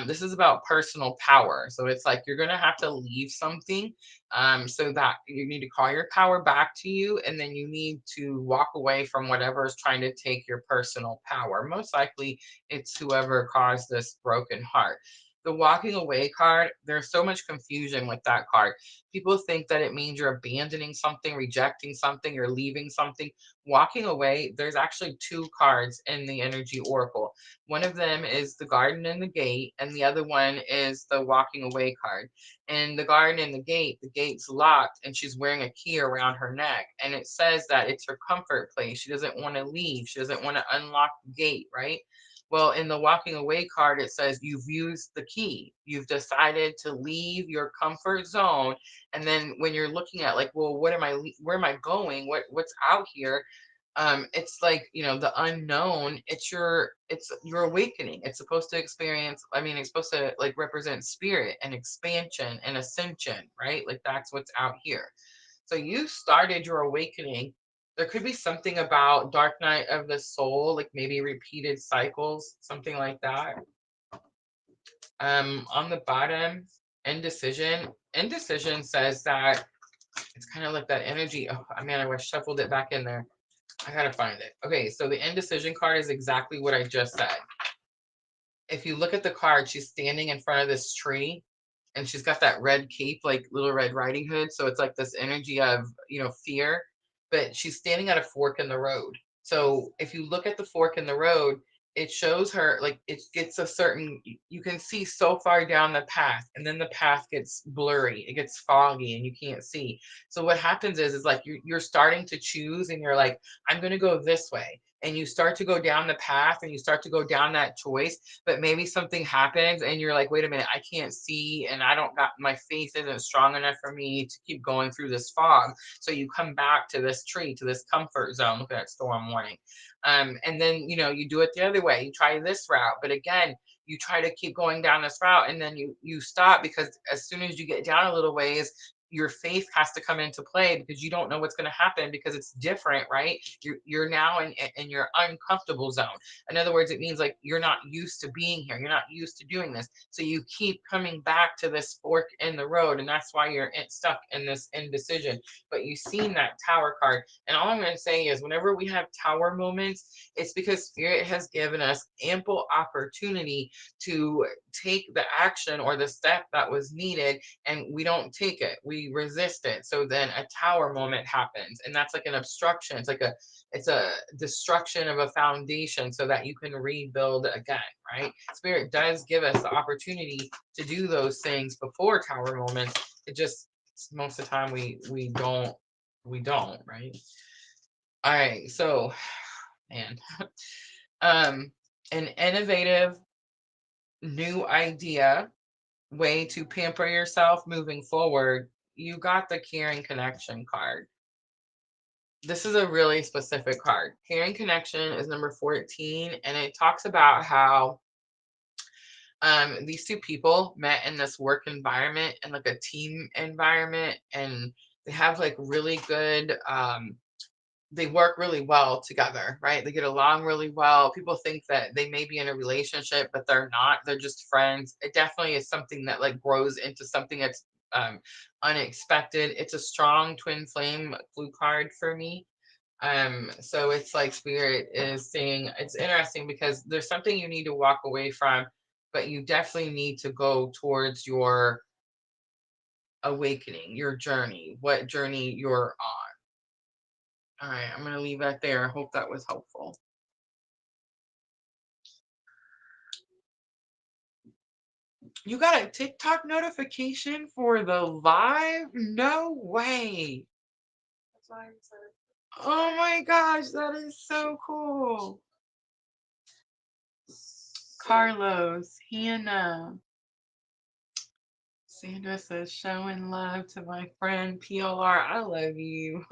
This is about personal power. So it's like you're going to have to leave something so that you need to call your power back to you. And then you need to walk away from whatever is trying to take your personal power. Most likely it's whoever caused this broken heart. The walking away card, there's so much confusion with that card. People think that it means you're abandoning something, rejecting something, you're leaving something. Walking away, there's actually two cards in the energy oracle. One of them is the garden and the gate, and the other one is the walking away card. And the garden and the gate's locked, and she's wearing a key around her neck. And it says that it's her comfort place. She doesn't want to leave. She doesn't want to unlock the gate, right? Well, in the walking away card, it says you've used the key. You've decided to leave your comfort zone. And then when you're looking at like, well, where am I going? What's out here? It's like, the unknown. It's your awakening. It's supposed to it's supposed to like represent spirit and expansion and ascension, right? Like that's what's out here. So you started your awakening. There could be something about dark night of the soul, like maybe repeated cycles, something like that. On the bottom, indecision. Indecision says that it's kind of like that energy. Oh man, I shuffled it back in there. I gotta find it. Okay, so the indecision card is exactly what I just said. If you look at the card, she's standing in front of this tree and she's got that red cape, like Little Red Riding Hood. So it's like this energy of, fear, but she's standing at a fork in the road. So if you look at the fork in the road, it shows her like it gets a certain, you can see so far down the path, and then the path gets blurry, it gets foggy, and you can't see. So what happens is like you're starting to choose, and you're like, I'm going to go this way. And you start to go down the path and you start to go down that choice, but maybe something happens and you're like, wait a minute, I can't see, and I don't got, my faith isn't strong enough for me to keep going through this fog. So you come back to this tree, to this comfort zone. Look at that storm warning. And then, you do it the other way. You try this route. But again, you try to keep going down this route, and then you stop, because as soon as you get down a little ways, your faith has to come into play, because you don't know what's going to happen, because it's different, right? You're now in your uncomfortable zone. In other words, it means like you're not used to being here, you're not used to doing this, so you keep coming back to this fork in the road, and that's why you're stuck in this indecision. But you've seen that Tower card, and all I'm going to say is, whenever we have Tower moments, it's because Spirit has given us ample opportunity to take the action or the step that was needed, and we don't take it, we resist it. So then a Tower moment happens, and that's like an obstruction. It's a destruction of a foundation so that you can rebuild again, right? Spirit does give us the opportunity to do those things before Tower moments. It just, most of the time we don't, right? All right, so man, an innovative new idea, way to pamper yourself moving forward. You got the Caring Connection card. This is a really specific card. Caring Connection is number 14, and it talks about how these two people met in this work environment and like a team environment, and they have like really good they work really well together, right? They get along really well. People think that they may be in a relationship, but they're not. They're just friends. It definitely is something that like grows into something that's unexpected. It's a strong twin flame blue card for me. So it's like Spirit is saying, it's interesting because there's something you need to walk away from, but you definitely need to go towards your awakening, your journey, what journey you're on. All right, I'm going to leave that there. I hope that was helpful. You got a TikTok notification for the live? No way. That's why I said it. Oh my gosh, that is so cool. Carlos, Hannah. Sandra says, showing love to my friend PLR. I love you.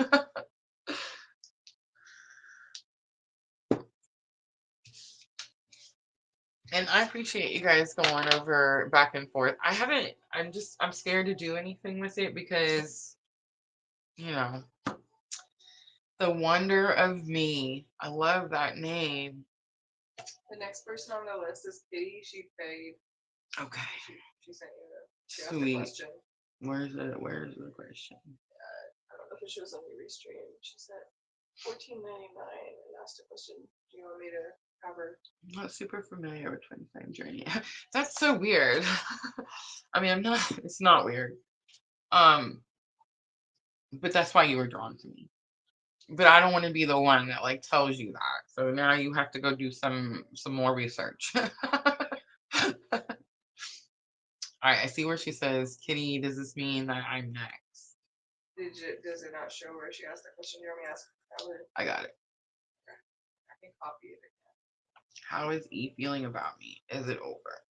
And I appreciate you guys going over back and forth. I'm scared to do anything with it because, you know, the wonder of me. I love that name. The next person on the list is Kitty. She paid. Okay. She sent you she asked a Sweet. question. Where's the question? I don't know if it shows on your restream. She said $14.99 and asked a question. Do you want me to cover? I'm not super familiar with twin flame journey. That's so weird. I mean, it's not weird. But that's why you were drawn to me. But I don't want to be the one that like tells you that. So now you have to go do some more research. All right, I see where she says, Kitty, does this mean that I'm next? Does it not show where she asked that question? You want me to ask Howard? I got it. Okay. I can copy it again. How is E feeling about me? Is it over?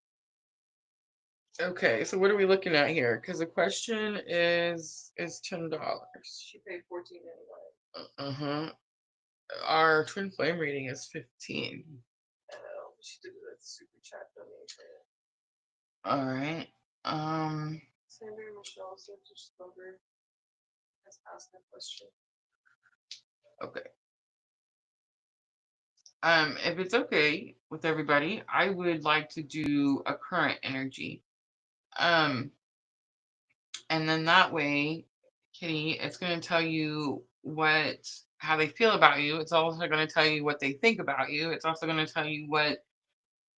Okay, so what are we looking at here? Because the question is $10. She paid $14.99. Uh-huh. Our twin flame reading is 15. I know. She did it as a super chat donation. All right. Sandra Michelle said just over. Let's ask a question. Okay. If it's okay with everybody, I would like to do a current energy. And then that way, Kitty, it's going to tell you how they feel about you. It's also going to tell you what they think about you. It's also going to tell you what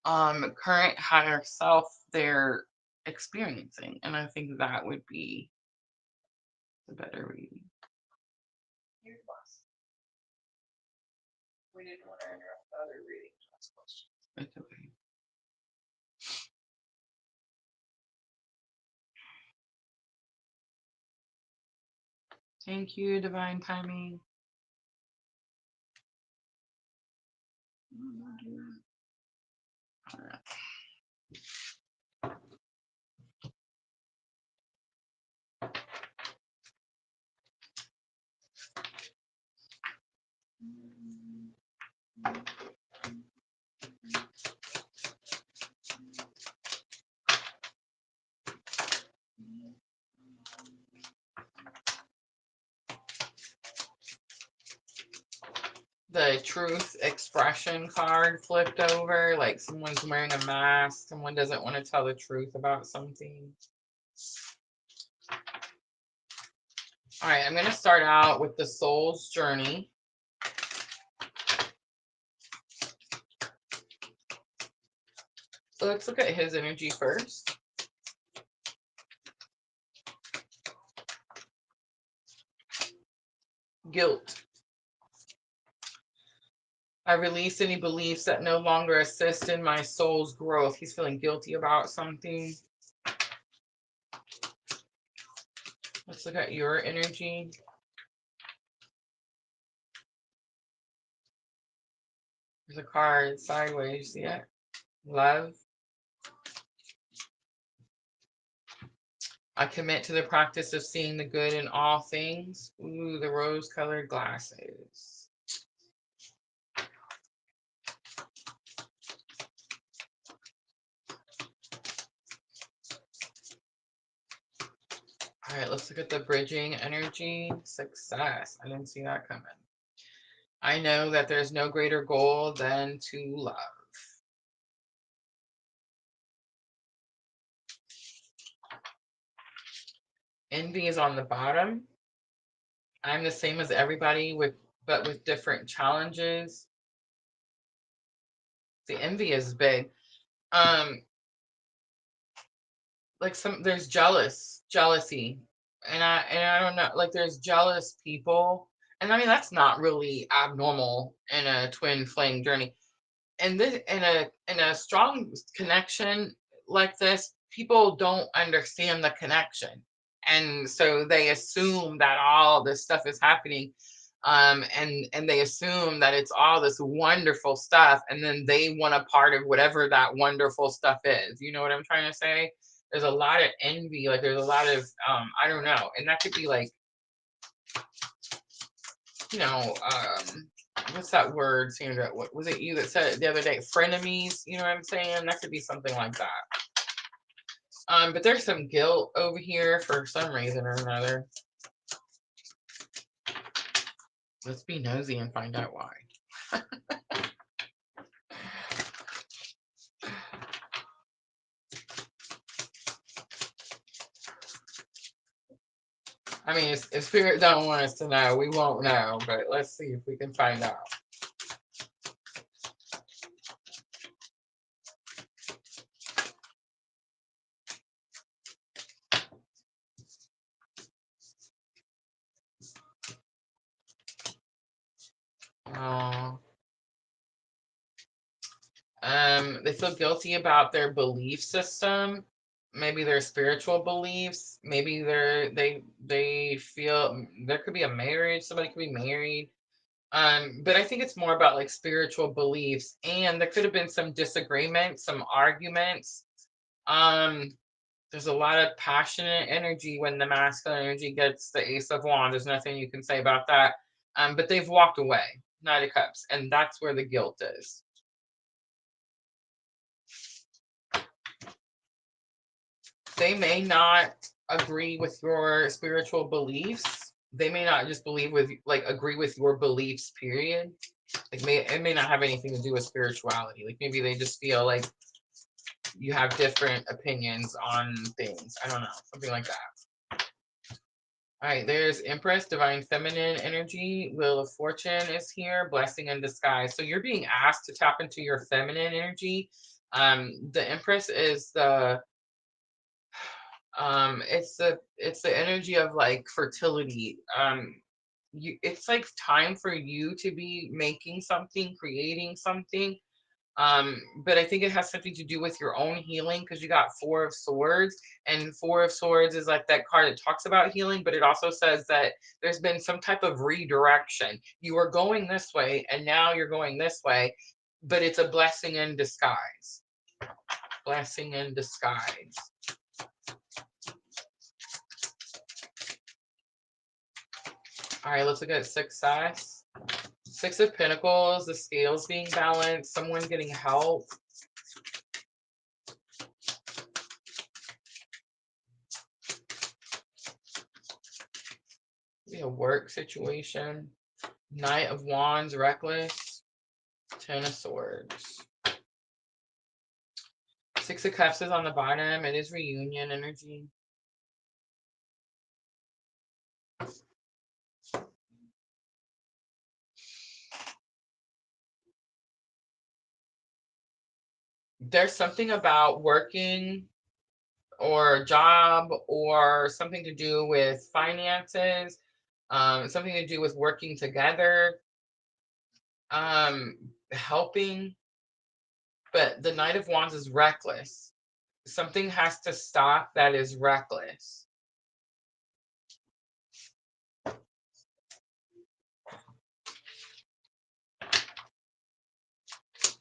current higher self they're experiencing. And I think that would be the better reading. You're the boss. We didn't want to interrupt the other reading to ask questions. It's okay. Thank you, divine timing. All right. The truth expression card flipped over, like someone's wearing a mask, someone doesn't want to tell the truth about something. All right, I'm going to start out with the soul's journey. So let's look at his energy first. Guilt. I release any beliefs that no longer assist in my soul's growth. He's feeling guilty about something. Let's look at your energy. There's a card sideways. See it? Love. I commit to the practice of seeing the good in all things. Ooh, the rose-colored glasses. All right, let's look at the bridging energy. Success. I didn't see that coming. I know that there's no greater goal than to love. Envy is on the bottom. I'm the same as everybody but with different challenges. The envy is big. Like there's jealousy. And I don't know, like there's jealous people. And I mean that's not really abnormal in a twin flame journey. And this in a strong connection like this, people don't understand the connection, and so they assume that all this stuff is happening, and they assume that it's all this wonderful stuff, and then they want a part of whatever that wonderful stuff is. You know what I'm trying to say? There's a lot of envy, like there's a lot of I don't know, and that could be like, you know, what's that word, Sandra? What was it you that said it the other day? Frenemies, you know what I'm saying? That could be something like that. But there's some guilt over here for some reason or another. Let's be nosy and find out why. I mean, if Spirit don't want us to know, we won't know, but let's see if we can find out. Oh. They feel guilty about their belief system, maybe their spiritual beliefs, maybe they feel there could be a marriage, somebody could be married. But I think it's more about like spiritual beliefs, and there could have been some disagreements, some arguments. Um, there's a lot of passionate energy when the masculine energy gets the Ace of Wands. There's nothing you can say about that. But they've walked away, Knight of Cups, and that's where the guilt is. They may not agree with your spiritual beliefs. They may not just believe with like agree with your beliefs, period. Like it may not have anything to do with spirituality. Like maybe they just feel like you have different opinions on things. I don't know, something like that. All right, there's Empress, Divine Feminine Energy. Wheel of Fortune is here, Blessing in Disguise. So you're being asked to tap into your feminine energy. The Empress is the it's the energy of like fertility. It's like time for you to be making something, creating something. But I think it has something to do with your own healing, because you got Four of Swords, and Four of Swords is like that card that talks about healing, but it also says that there's been some type of redirection. You were going this way and now you're going this way, but it's a blessing in disguise. Blessing in disguise. All right, let's look at success. Six of Pentacles, the scales being balanced, someone getting help. Be a work situation. Knight of Wands, reckless. Ten of Swords. Six of Cups is on the bottom. It is reunion energy. There's something about working or a job or something to do with finances, something to do with working together, helping. But the Knight of Wands is reckless. Something has to stop that is reckless.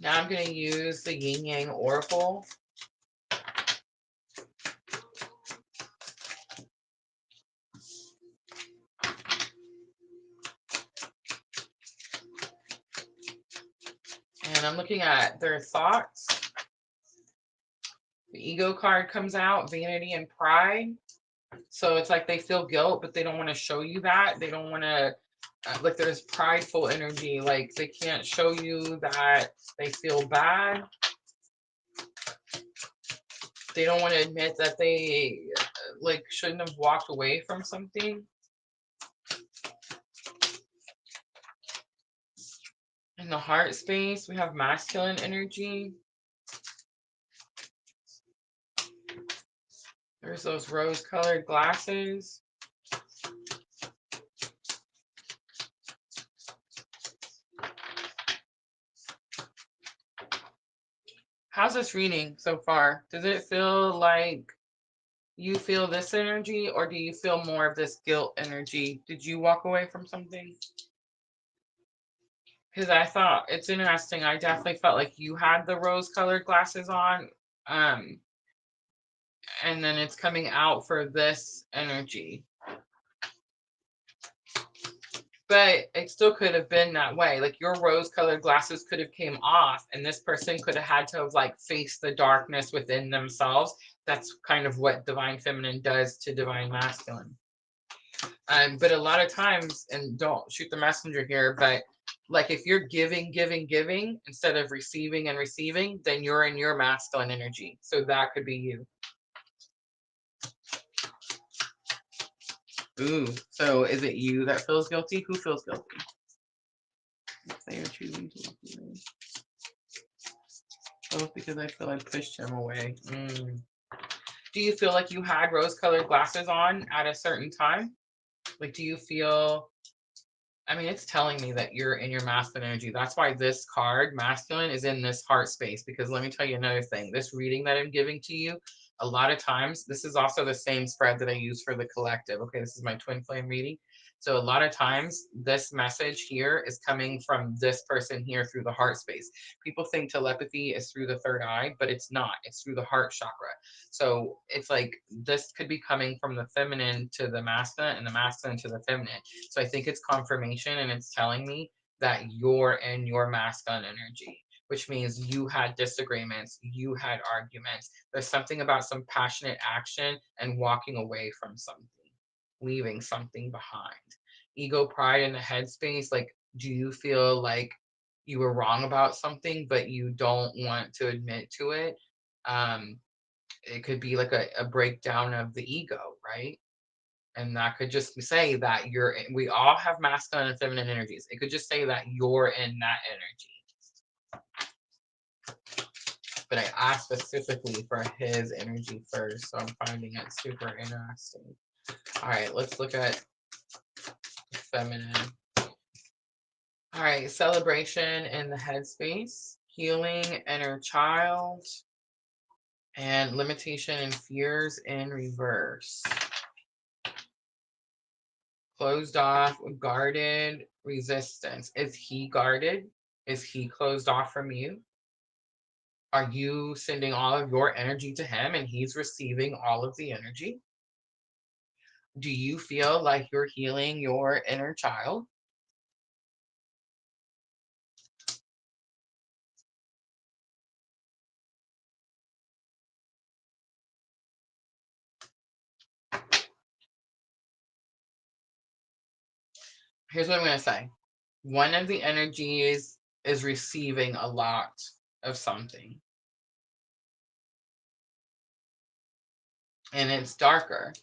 Now I'm going to use the Yin Yang Oracle. And I'm looking at their thoughts. The Ego card comes out, vanity and pride. So it's like they feel guilt, but they don't want to show you that. They don't want to, like there's prideful energy. Like they can't show you that they feel bad. They don't want to admit that they like shouldn't have walked away from something. In the heart space, we have masculine energy. There's those rose-colored glasses. How's this reading so far? Does it feel like you feel this energy, or do you feel more of this guilt energy? Did you walk away from something? Because I thought it's interesting. I definitely felt like you had the rose-colored glasses on. And then it's coming out for this energy. But it still could have been that way. Like your rose-colored glasses could have came off, and this person could have had to have like faced the darkness within themselves. That's kind of what divine feminine does to divine masculine. But a lot of times, and don't shoot the messenger here, but like if you're giving instead of receiving and receiving, then you're in your masculine energy. So that could be you. Ooh, so is it you that feels guilty? Who feels guilty? They are choosing to walk away. Oh, because I feel I pushed him away. Do you feel like you had rose-colored glasses on at a certain time? Like, do you feel, I mean, it's telling me that you're in your masculine energy. That's why this card, masculine, is in this heart space. Because let me tell you another thing. This reading that I'm giving to you, a lot of times, this is also the same spread that I use for the collective. Okay, this is my twin flame reading. So a lot of times, this message here is coming from this person here through the heart space. People think telepathy is through the third eye, but it's not. It's through the heart chakra. So it's like this could be coming from the feminine to the masculine and the masculine to the feminine. So I think it's confirmation, and it's telling me that you're in your masculine energy, which means you had disagreements, you had arguments. There's something about some passionate action and walking away from something, leaving something behind. Ego, pride in the headspace. Like, do you feel like you were wrong about something, but you don't want to admit to it? It could be like a breakdown of the ego, right? And that could just say that we all have masculine and feminine energies. It could just say that you're in that energy. But I asked specifically for his energy first, so I'm finding it super interesting. All right, let's look at feminine. All right, celebration in the headspace, healing inner child, and limitation and fears in reverse. Closed off, guarded, resistance. Is he guarded? Is he closed off from you? Are you sending all of your energy to him and he's receiving all of the energy? Do you feel like you're healing your inner child? Here's what I'm going to say. One of the energies is receiving a lot of something, and it's darker.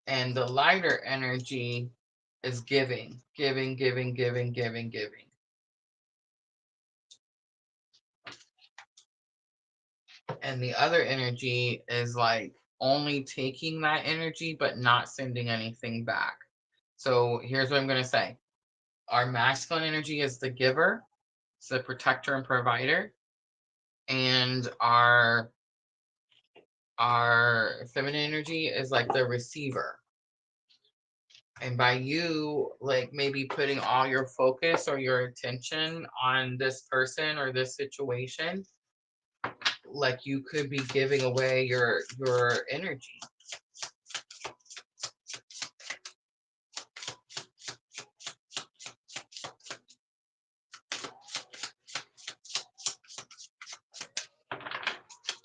And the lighter energy is giving, giving, giving, giving, giving, giving. And the other energy is like only taking that energy but not sending anything back. So here's what I'm going to say. Our masculine energy is the giver, it's the protector and provider, and our feminine energy is like the receiver. And by you like maybe putting all your focus or your attention on this person or this situation, like you could be giving away your energy.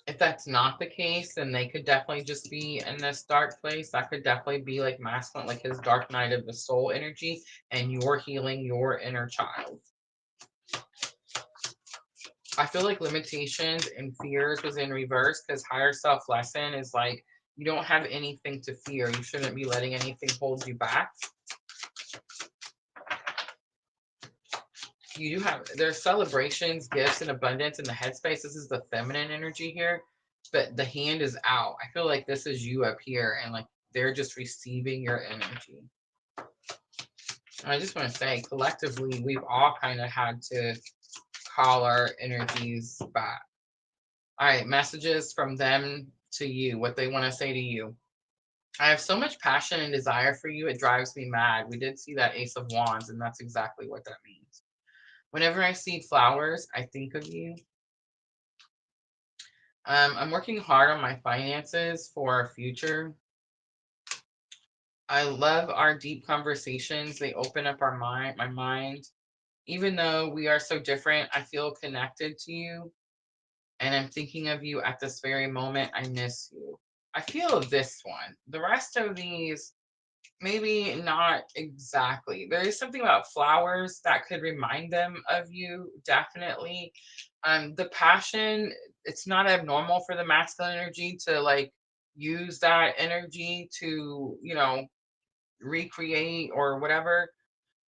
If that's not the case, then they could definitely just be in this dark place. That could definitely be like masculine, like his dark night of the soul energy, and you're healing your inner child. I feel like limitations and fears was in reverse because higher self lesson is like you don't have anything to fear. You shouldn't be letting anything hold you back. You do have there's celebrations, gifts, and abundance in the headspace. This is the feminine energy here, but the hand is out. I feel like this is you up here, and like they're just receiving your energy. And I just want to say, collectively, we've all kind of had to call our energies back. All right, messages from them to you, what they want to say to you. I have so much passion and desire for you, it drives me mad. We did see that Ace of Wands, and that's exactly what that means. Whenever I see flowers, I think of you. I'm working hard on my finances for our future. I love our deep conversations. They open up my mind. Even though we are so different, I feel connected to you. And I'm thinking of you at this very moment. I miss you. I feel this one. The rest of these, maybe not exactly. There is something about flowers that could remind them of you, definitely. The passion, it's not abnormal for the masculine energy to like use that energy to, recreate or whatever.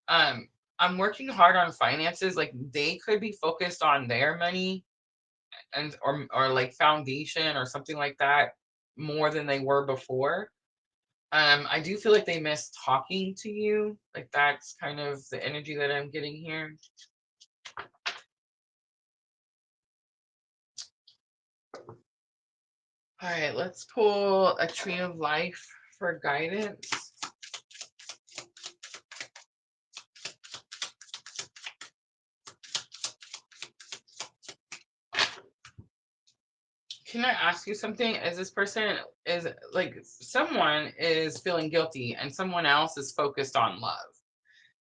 Um, I'm working hard on finances. Like they could be focused on their money and or like foundation or something like that more than they were before. I do feel like they miss talking to you. Like that's kind of the energy that I'm getting here. All right, let's pull a tree of life for guidance. Can I ask you something? Is this person is like someone is feeling guilty and someone else is focused on love?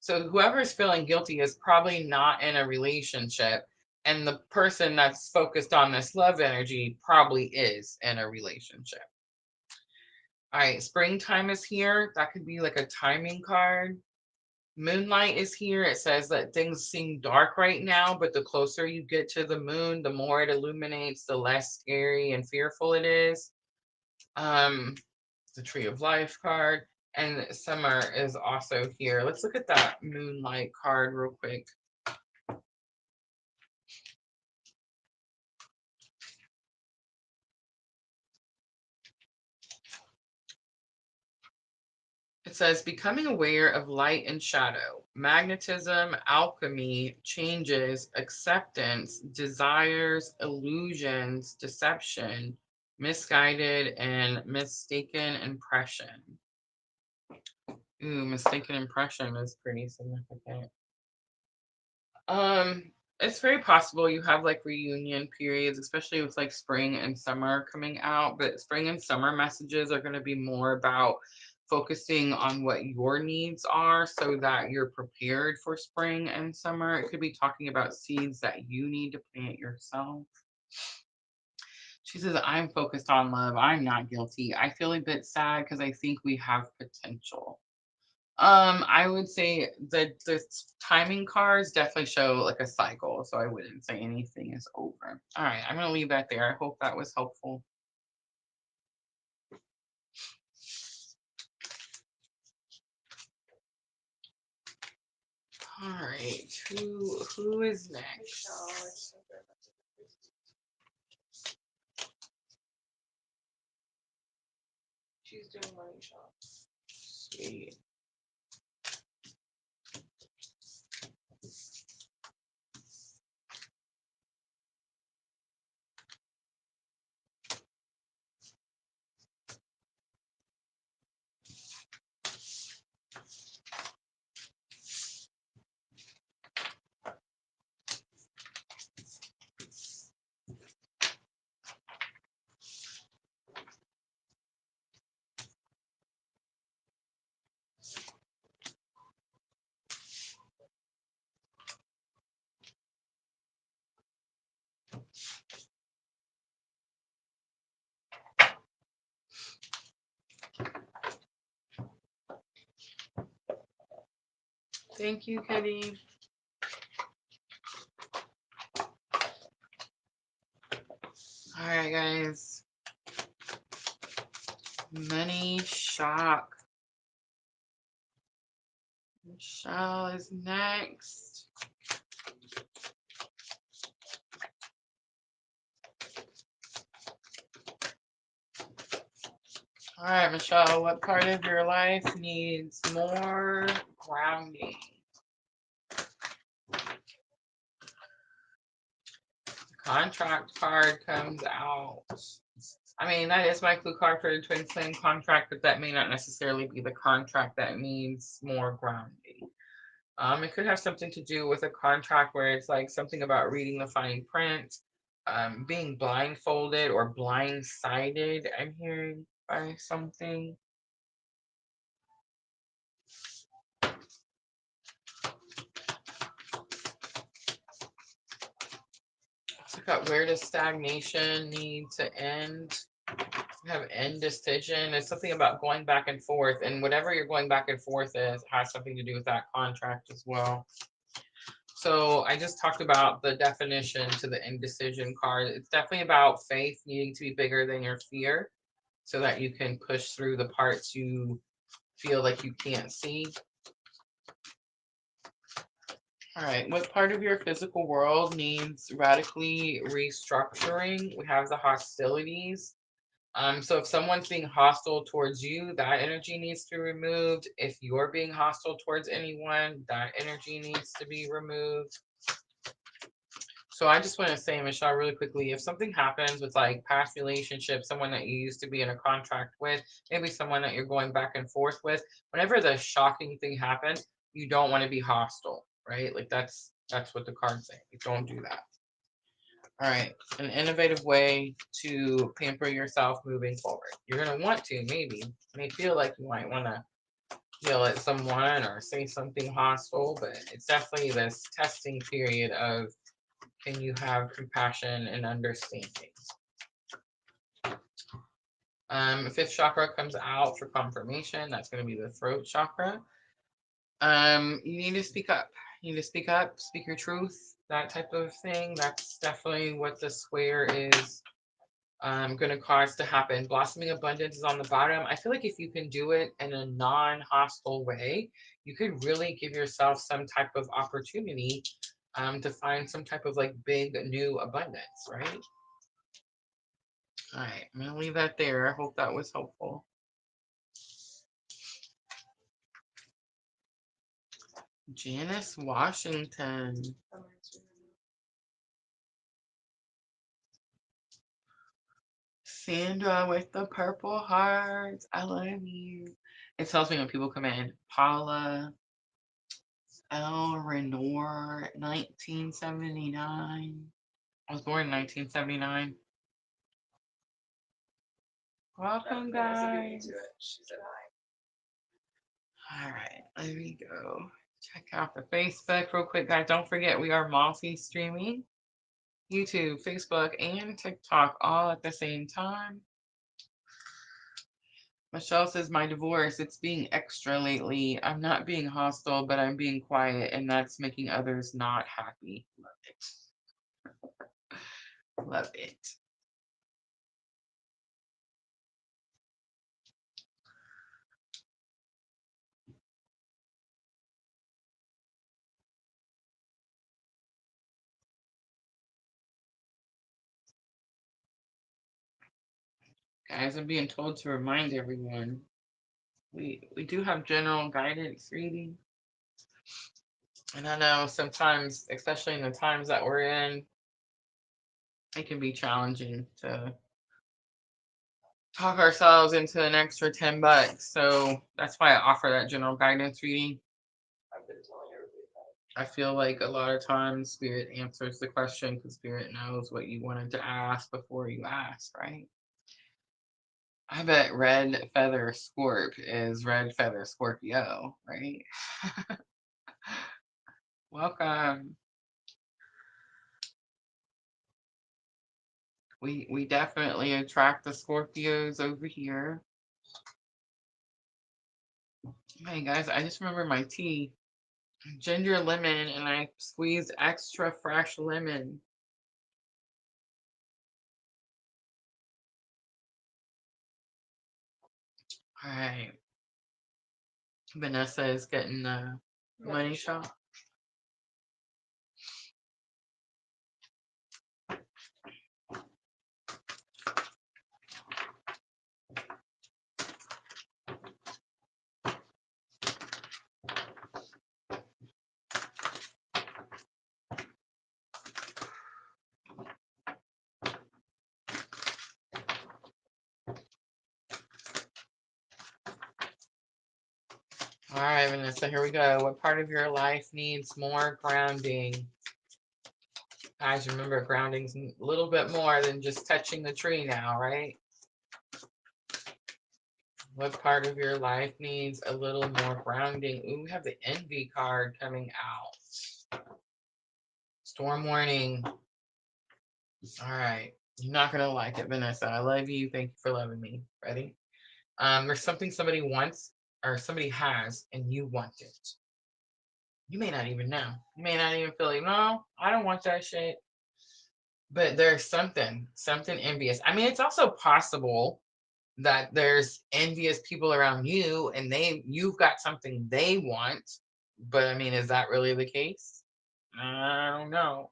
So whoever is feeling guilty is probably not in a relationship, and the person that's focused on this love energy probably is in a relationship. All right, springtime is here. That could be like a timing card. Moonlight is here. It says that things seem dark right now, but the closer you get to the moon, the more it illuminates, the less scary and fearful it is. Um, the Tree of Life card. And summer is also here. Let's look at that moonlight card real quick. It says becoming aware of light and shadow, magnetism, alchemy, changes, acceptance, desires, illusions, deception, misguided, and mistaken impression. Ooh, mistaken impression is pretty significant. Um, it's very possible you have like reunion periods, especially with like spring and summer coming out. But spring and summer messages are going to be more about focusing on what your needs are so that you're prepared for spring and summer. It could be talking about seeds that you need to plant yourself. She says, I'm focused on love. I'm not guilty. I feel a bit sad because I think we have potential. I would say the timing cards definitely show like a cycle, so I wouldn't say anything is over. All right, I'm gonna leave that there. I hope that was helpful. All right, who is next? She's doing money shop. Sweet. Thank you, Kitty. All right, guys. Money shock. Michelle is next. All right, Michelle, what part of your life needs more grounding? The contract card comes out. I mean, that is my clue card for the twin flame contract, but that may not necessarily be the contract that needs more grounding. It could have something to do with a contract where it's like something about reading the fine print, being blindfolded or blindsided, I'm hearing by something. Let's look up, where does stagnation need to end? We have indecision. It's something about going back and forth, and whatever you're going back and forth is has something to do with that contract as well. So I just talked about the definition to the indecision card. It's definitely about faith needing to be bigger than your fear so that you can push through the parts you feel like you can't see. All right, what part of your physical world needs radically restructuring? We have the hostilities. So if someone's being hostile towards you, that energy needs to be removed. If you're being hostile towards anyone, that energy needs to be removed. So I just want to say, Michelle, really quickly, if something happens with like past relationships, someone that you used to be in a contract with, maybe someone that you're going back and forth with, whenever the shocking thing happens, you don't want to be hostile, right? Like that's what the card's saying. You don't do that. All right, an innovative way to pamper yourself moving forward. You're gonna want to, maybe. You may feel like you might want to yell at someone or say something hostile, but it's definitely this testing period of, can you have compassion and understanding? Fifth chakra comes out for confirmation. That's going to be the throat chakra. You need to speak up. You need to speak up, speak your truth, that type of thing. That's definitely what the square is going to cause to happen. Blossoming abundance is on the bottom. I feel like if you can do it in a non-hostile way, you could really give yourself some type of opportunity to find some type of like big new abundance, right? All right, I'm gonna leave that there. I hope that was helpful. Janice Washington. Sandra with the purple hearts. I love you. It tells me when people come in. Paula L. Renor, 1979. I was born in 1979. Welcome, guys. She said hi. All right, let me go check out the Facebook real quick, guys. Don't forget, we are multi-streaming YouTube, Facebook, and TikTok all at the same time. Michelle says, my divorce, it's being extra lately. I'm not being hostile, but I'm being quiet, and that's making others not happy. Love it. Love it. Guys, I'm being told to remind everyone we do have general guidance reading. And I know sometimes, especially in the times that we're in, it can be challenging to talk ourselves into an extra $10. So that's why I offer that general guidance reading. I've been telling everybody that. I feel like a lot of times Spirit answers the question because Spirit knows what you wanted to ask before you ask, right? I bet Red Feather Scorp is Red Feather Scorpio, right? Welcome. We definitely attract the Scorpios over here. Hey guys, I just remember my tea. Ginger lemon, and I squeezed extra fresh lemon. All right. Vanessa is getting the money shot. All right, Vanessa, here we go. What part of your life needs more grounding? Guys, remember grounding's a little bit more than just touching the tree now, right? What part of your life needs a little more grounding? Ooh, we have the envy card coming out. Storm warning. All right. You're not going to like it, Vanessa. I love you. Thank you for loving me. Ready? There's something somebody wants or somebody has and you want it. You may not even know. You may not even feel like, no, I don't want that shit. But there's something envious. I mean, it's also possible that there's envious people around you and you've got something they want. But I mean, is that really the case? I don't know.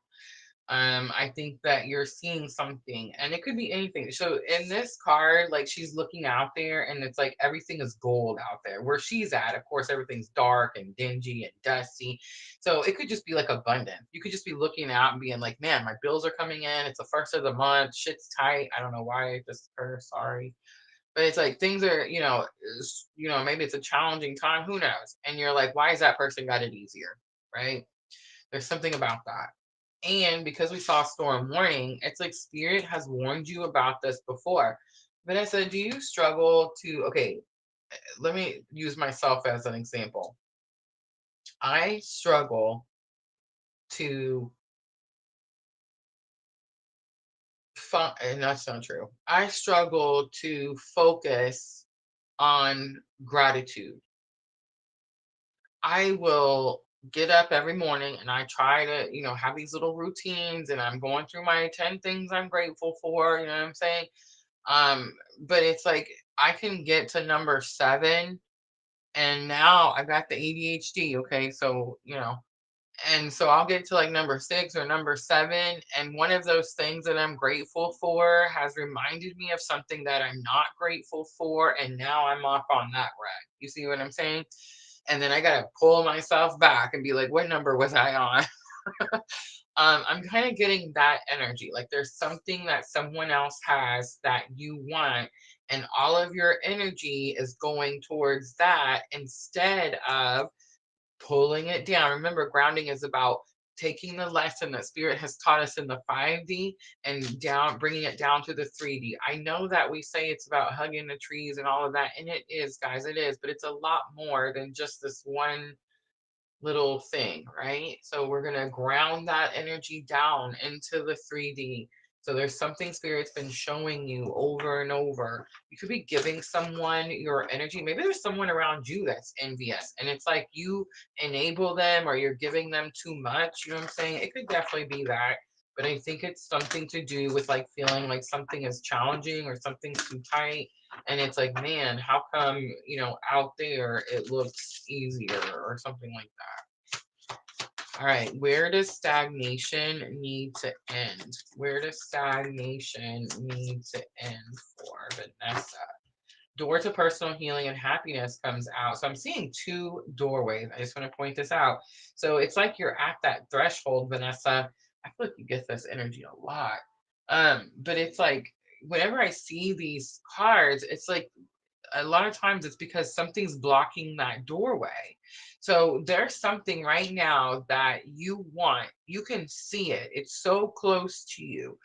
I think that you're seeing something, and it could be anything. So in this card, like she's looking out there, and it's like everything is gold out there. Where she's at, of course, everything's dark and dingy and dusty. So it could just be like abundant. You could just be looking out and being like, "Man, my bills are coming in. It's the first of the month. Shit's tight. I don't know why this occurred. Sorry." But it's like things are, maybe it's a challenging time. Who knows? And you're like, why is that person got it easier? Right? There's something about that. And because we saw storm warning, it's like Spirit has warned you about this before. Vanessa, do you struggle to, okay, let me use myself as an example. I struggle to, and that's not true. I struggle to focus on gratitude. I will get up every morning and I try to, have these little routines and I'm going through my 10 things I'm grateful for, you know what I'm saying? But it's like I can get to number 7 and now I got the ADHD, okay? So, and so I'll get to like number 6 or number 7 and one of those things that I'm grateful for has reminded me of something that I'm not grateful for and now I'm off on that rag. You see what I'm saying? And then I gotta pull myself back and be like, what number was I on? I'm kind of getting that energy. Like there's something that someone else has that you want, and all of your energy is going towards that instead of pulling it down. Remember, grounding is about taking the lesson that Spirit has taught us in the 5D and down, bringing it down to the 3D. I know that we say it's about hugging the trees and all of that, and it is, guys, it is, but it's a lot more than just this one little thing, right? So we're going to ground that energy down into the 3D So there's something spirit's been showing you over and over. You could be giving someone your energy. Maybe there's someone around you that's envious, and it's like you enable them or you're giving them too much. You know what I'm saying? It could definitely be that. But I think it's something to do with like feeling like something is challenging or something's too tight. And it's like, man, how come, out there it looks easier or something like that. All right, where does stagnation need to end? Where does stagnation need to end for Vanessa? Door to personal healing and happiness comes out. So I'm seeing two doorways. I just want to point this out. So it's like you're at that threshold, Vanessa. I feel like you get this energy a lot. But it's like whenever I see these cards, it's like a lot of times it's because something's blocking that doorway. So there's something right now that you want. You can see it. It's so close to you.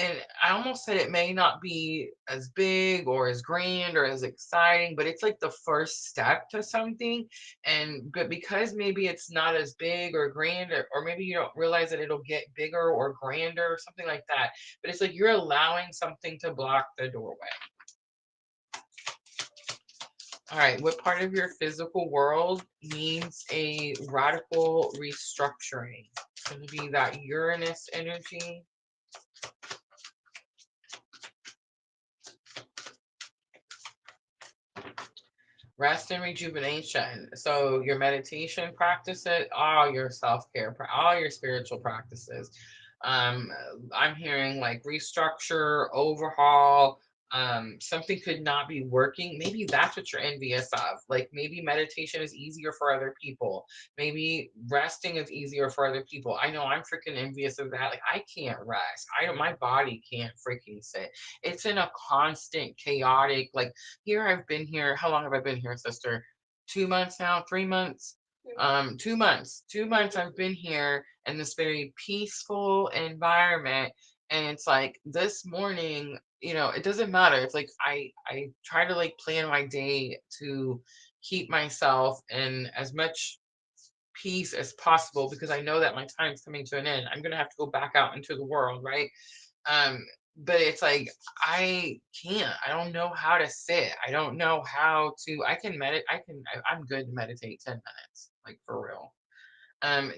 And I almost said it may not be as big or as grand or as exciting, but it's like the first step to something. And but because maybe it's not as big or grand, or maybe you don't realize that it'll get bigger or grander or something like that. But it's like you're allowing something to block the doorway. All right, what part of your physical world needs a radical restructuring? It's going to be that Uranus energy. Rest and rejuvenation. So your meditation practices, all your self-care, all your spiritual practices. Um, I'm hearing like restructure, overhaul. Something could not be working. Maybe that's what you're envious of. Like maybe meditation is easier for other people. Maybe resting is easier for other people. I know I'm freaking envious of that. Like I can't rest. I don't. My body can't freaking sit. It's in a constant chaotic. Like here I've been here. How long have I been here, sister? 2 months now. 3 months. 2 months. 2 months I've been here in this very peaceful environment, and it's like this morning, it doesn't matter. It's like I try to like plan my day to keep myself in as much peace as possible because I know that my time's coming to an end. I'm gonna have to go back out into the world, right? Um, but it's like I can't. I don't know how to sit. I don't know how to. I can meditate. I'm good to meditate 10 minutes, like for real.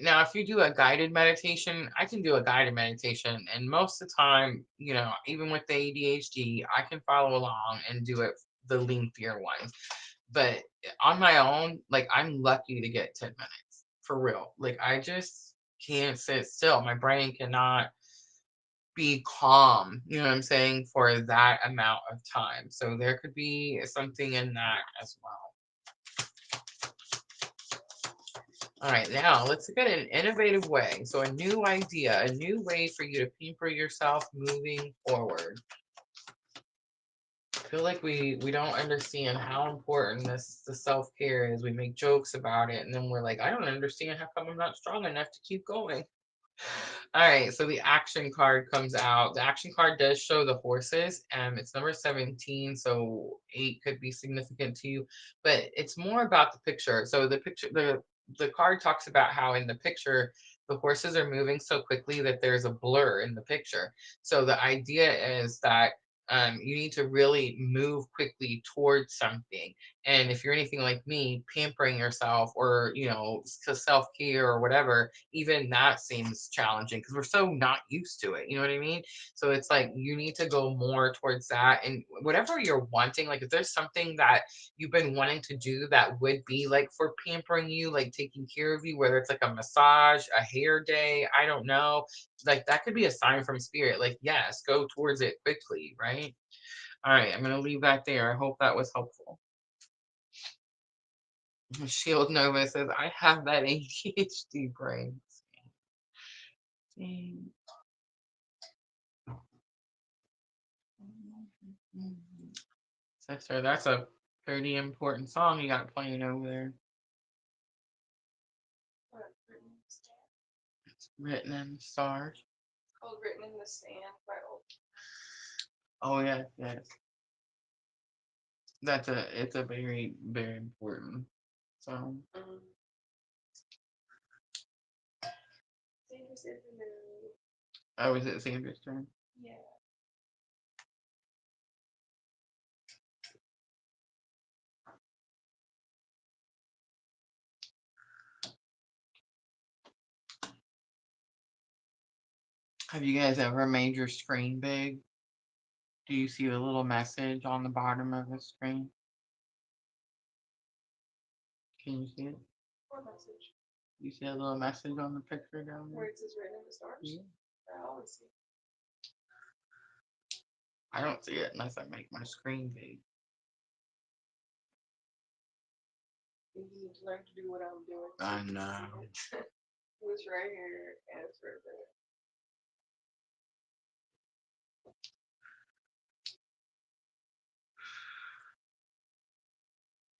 Now, if you do a guided meditation, I can do a guided meditation, and most of the time, even with the ADHD, I can follow along and do it the lengthier ones. But on my own, like I'm lucky to get 10 minutes for real. Like I just can't sit still. My brain cannot be calm, you know what I'm saying, for that amount of time. So there could be something in that as well. All right, now let's look at an innovative way. So a new idea, a new way for you to pamper yourself moving forward. I feel like we don't understand how important the self-care is. We make jokes about it and then we're like, I don't understand how come I'm not strong enough to keep going. All right, so the action card comes out. The action card does show the horses. It's number 17, so 8 could be significant to you, but it's more about the picture. So the card talks about how in the picture the horses are moving so quickly that there's a blur in the picture. So the idea is that you need to really move quickly towards something. And if you're anything like me, pampering yourself or, to self care or whatever, even that seems challenging because we're so not used to it. You know what I mean? So it's like you need to go more towards that. And whatever you're wanting, like if there's something that you've been wanting to do that would be like for pampering you, like taking care of you, whether it's like a massage, a hair day, I don't know, like that could be a sign from spirit, like yes, go towards it quickly, right? All right, I'm going to leave that there. I hope that was helpful. Shield Nova says I have that ADHD brain. Sister, that's a pretty important song you got playing over there. It's written in the stars. It's called Written in the Sand by Old. Oh yeah, yes. It's a very, very important song. Oh, is it Sandra's turn? Yeah. Have you guys ever made your screen big? Do you see a little message on the bottom of the screen? Can you see it? What message? You see a little message on the picture down Where there? it says written in the stars? Yeah. I always see. I don't see it unless I make my screen big. You need to learn to do what I'm doing. I know. It's right here and it's right there.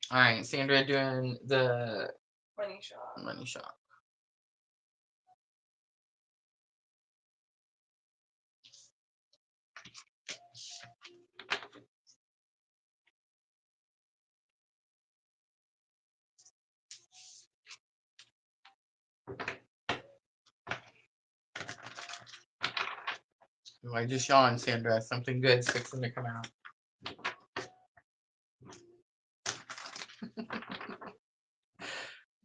All right, Sandra doing the Money shot. money shot. I just yawned, Sandra. Something good's fixing to come out.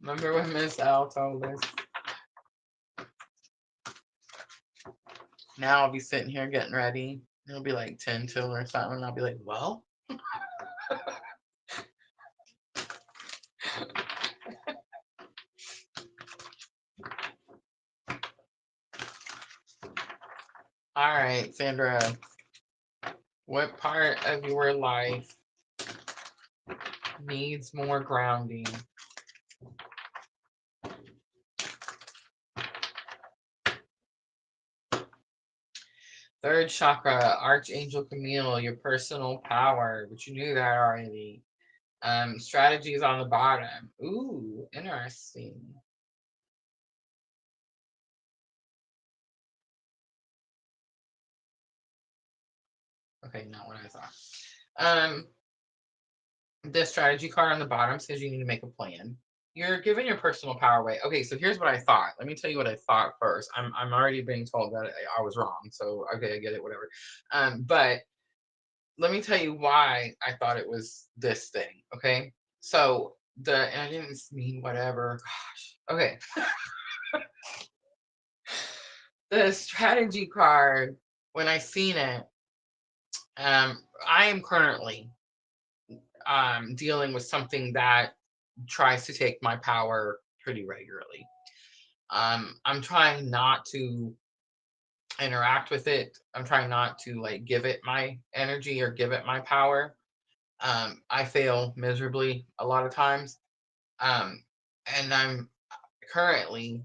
Remember when Miss Al told us? Now I'll be sitting here getting ready. It'll be like 10 till or something. And I'll be like, well. All right, Sandra. What part of your life needs more grounding? Third chakra, Archangel Camille, your personal power, but you knew that already. Strategies on the bottom. Ooh, interesting. Okay, not what I thought. The strategy card on the bottom says you need to make a plan. You're giving your personal power away. Okay, so here's what I thought. Let me tell you what I thought first. I'm already being told that I was wrong. So okay, I get it, whatever. But let me tell you why I thought it was this thing. Okay. So and I didn't mean whatever. Gosh. Okay. The strategy card, when I seen it, I am currently dealing with something that tries to take my power pretty regularly. I'm trying not to interact with it. I'm trying not to like give it my energy or give it my power. I fail miserably a lot of times. And I'm currently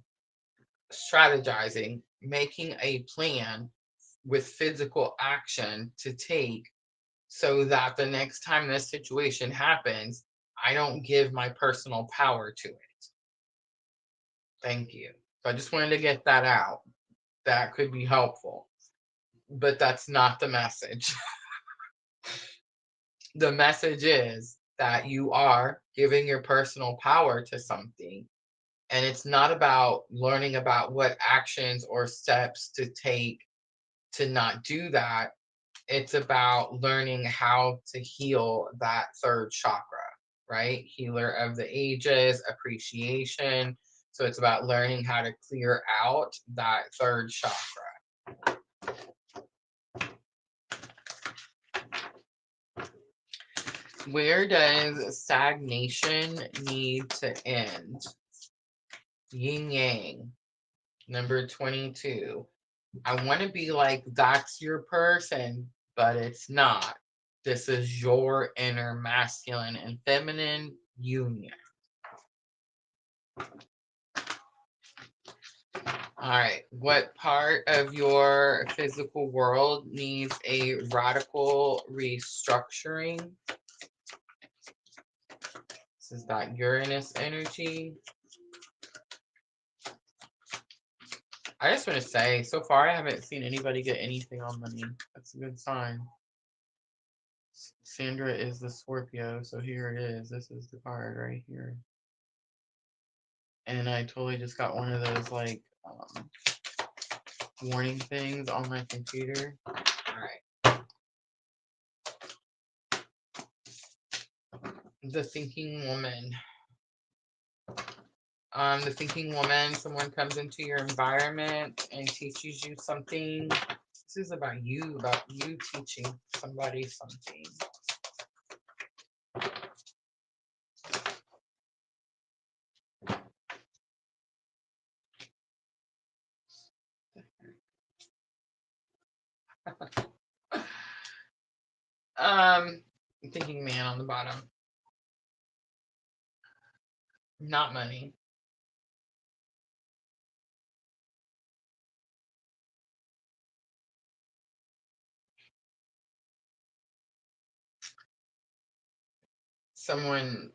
strategizing, making a plan with physical action to take so that the next time this situation happens, I don't give my personal power to it. Thank you. So I just wanted to get that out. That could be helpful, but that's not the message. The message is that you are giving your personal power to something. And it's not about learning about what actions or steps to take to not do that. It's about learning how to heal that third chakra, right? Healer of the ages, appreciation. So it's about learning how to clear out that third chakra. Where does stagnation need to end? Yin Yang, number 22. I want to be like, that's your person, but it's not. This is your inner masculine and feminine union. All right. What part of your physical world needs a radical restructuring? This is that Uranus energy. I just want to say, so far I haven't seen anybody get anything on money. That's a good sign. Sandra is the Scorpio, so here it is. This is the card right here. And I totally just got one of those like warning things on my computer. All right. The thinking woman. The thinking woman, someone comes into your environment and teaches you something. This is about you teaching somebody something. Thinking man on the bottom. Not money. Someone.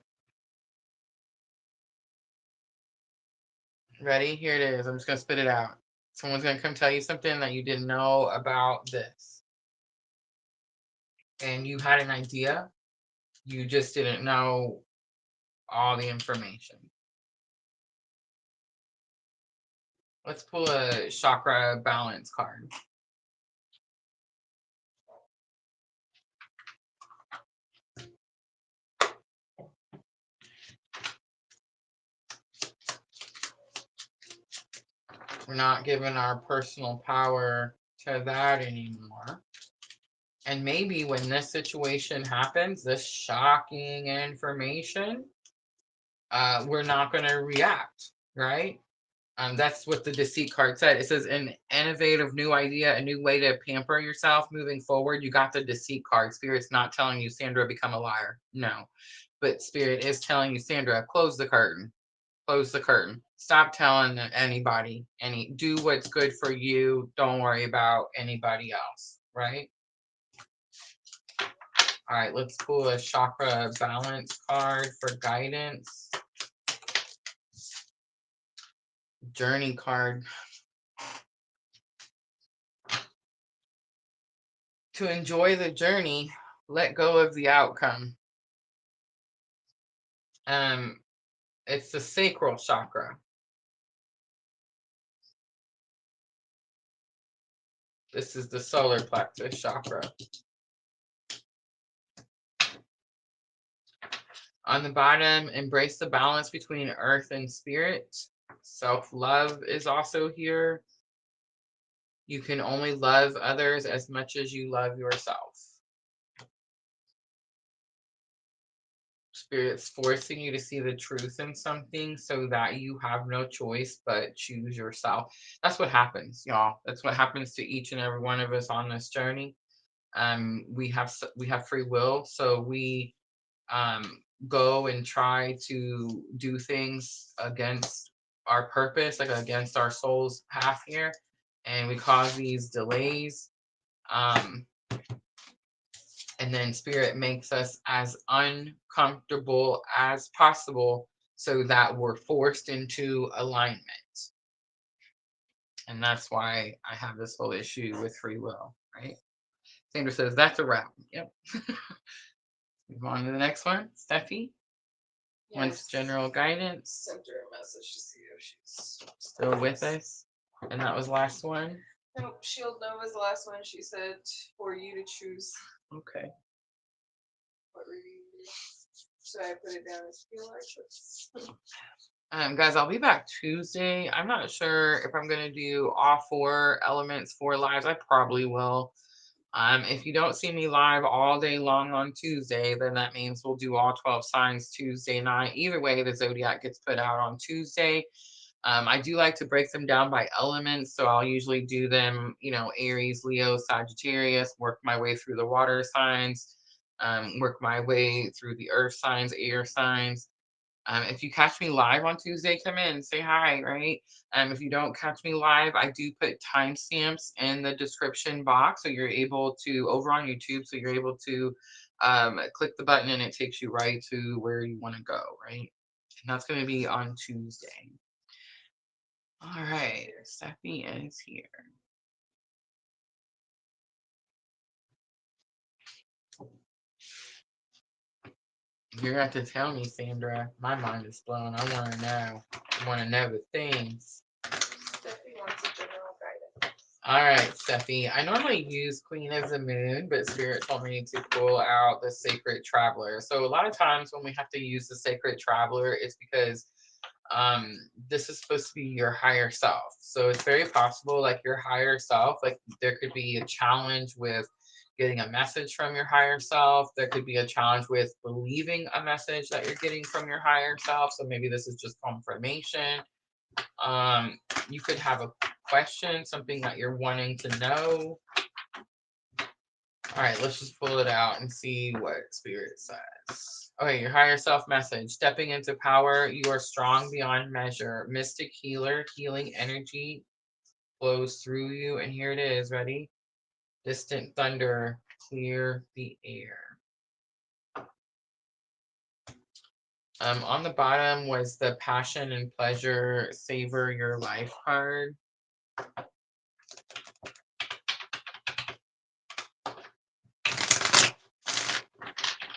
Ready? Here it is. I'm just going to spit it out. Someone's going to come tell you something that you didn't know about this. And you had an idea. You just didn't know all the information. Let's pull a chakra balance card. We're not giving our personal power to that anymore. And maybe when this situation happens, this shocking information, we're not going to react, right? That's what the deceit card said. It says an innovative new idea, a new way to pamper yourself moving forward. You got the deceit card. Spirit's not telling you, Sandra, become a liar. No. But Spirit is telling you, Sandra, close the curtain. Close the curtain. Stop telling anybody. Do what's good for you. Don't worry about anybody else, right? All right, let's pull a chakra balance card for guidance. Journey card. To enjoy the journey, let go of the outcome. It's the sacral chakra. This is the solar plexus chakra. On the bottom, embrace the balance between earth and spirit. Self-love is also here. You can only love others as much as you love yourself. Spirit's forcing you to see the truth in something so that you have no choice but choose yourself. That's what happens, y'all. That's what happens to each and every one of us on this journey. We have free will, so we go and try to do things against our purpose, like against our soul's path here, and we cause these delays. And then Spirit makes us as uncomfortable as possible so that we're forced into alignment. And that's why I have this whole issue with free will, right? Sandra says, that's a wrap. Yep. Move on to the next one. Steffi wants general guidance. Sent her a message to see if she's still with us. And that was last one. Nope, Shield Nova's the last one. She said for you to choose. Okay. What review? Should I put it down as feel like? Guys, I'll be back Tuesday. I'm not sure if I'm gonna do all 4 elements, 4 lives. I probably will. If you don't see me live all day long on Tuesday, then that means we'll do all 12 signs Tuesday night. Either way, the zodiac gets put out on Tuesday. I do like to break them down by elements, so I'll usually do them, Aries, Leo, Sagittarius, work my way through the water signs, work my way through the earth signs, air signs. If you catch me live on Tuesday, come in, say hi, right? If you don't catch me live, I do put timestamps in the description box, so you're able to, over on YouTube, so you're able to click the button and it takes you right to where you want to go, right? And that's going to be on Tuesday. All right, Steffi is here. You're going to have to tell me, Sandra. My mind is blown. I want to know. I want to know the things. Steffi wants a general guidance. All right, Steffi. I normally use Queen of the Moon, but Spirit told me to pull out the Sacred Traveler. So a lot of times when we have to use the Sacred Traveler, it's because um this is supposed to be your higher self. So it's very possible like your higher self, like there could be a challenge with getting a message from your higher self. There could be a challenge with believing a message that you're getting from your higher self. So maybe this is just confirmation. um you could have a question, something that you're wanting to know. All right, let's just pull it out and see what Spirit says. Okay, your higher self message. Stepping into power, you are strong beyond measure. Mystic healer, healing energy flows through you. And here it is. Ready? Distant thunder, clear the air. On the bottom was the passion and pleasure, savor your life card.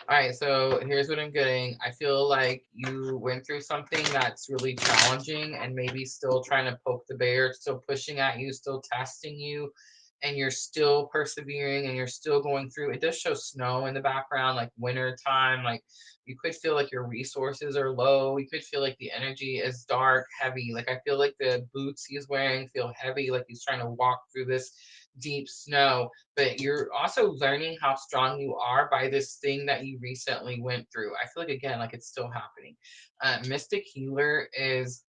All right, so here's what I'm getting. I feel like you went through something that's really challenging and maybe still trying to poke the bear, still pushing at you, still testing you, and you're still persevering and you're still going through. It does show snow in the background, like winter time. Like you could feel like your resources are low. You could feel like the energy is dark, heavy. Like I feel like the boots he's wearing feel heavy, like he's trying to walk through this deep snow, but you're also learning how strong you are by this thing that you recently went through. I feel like again, like it's still happening. Mystic healer is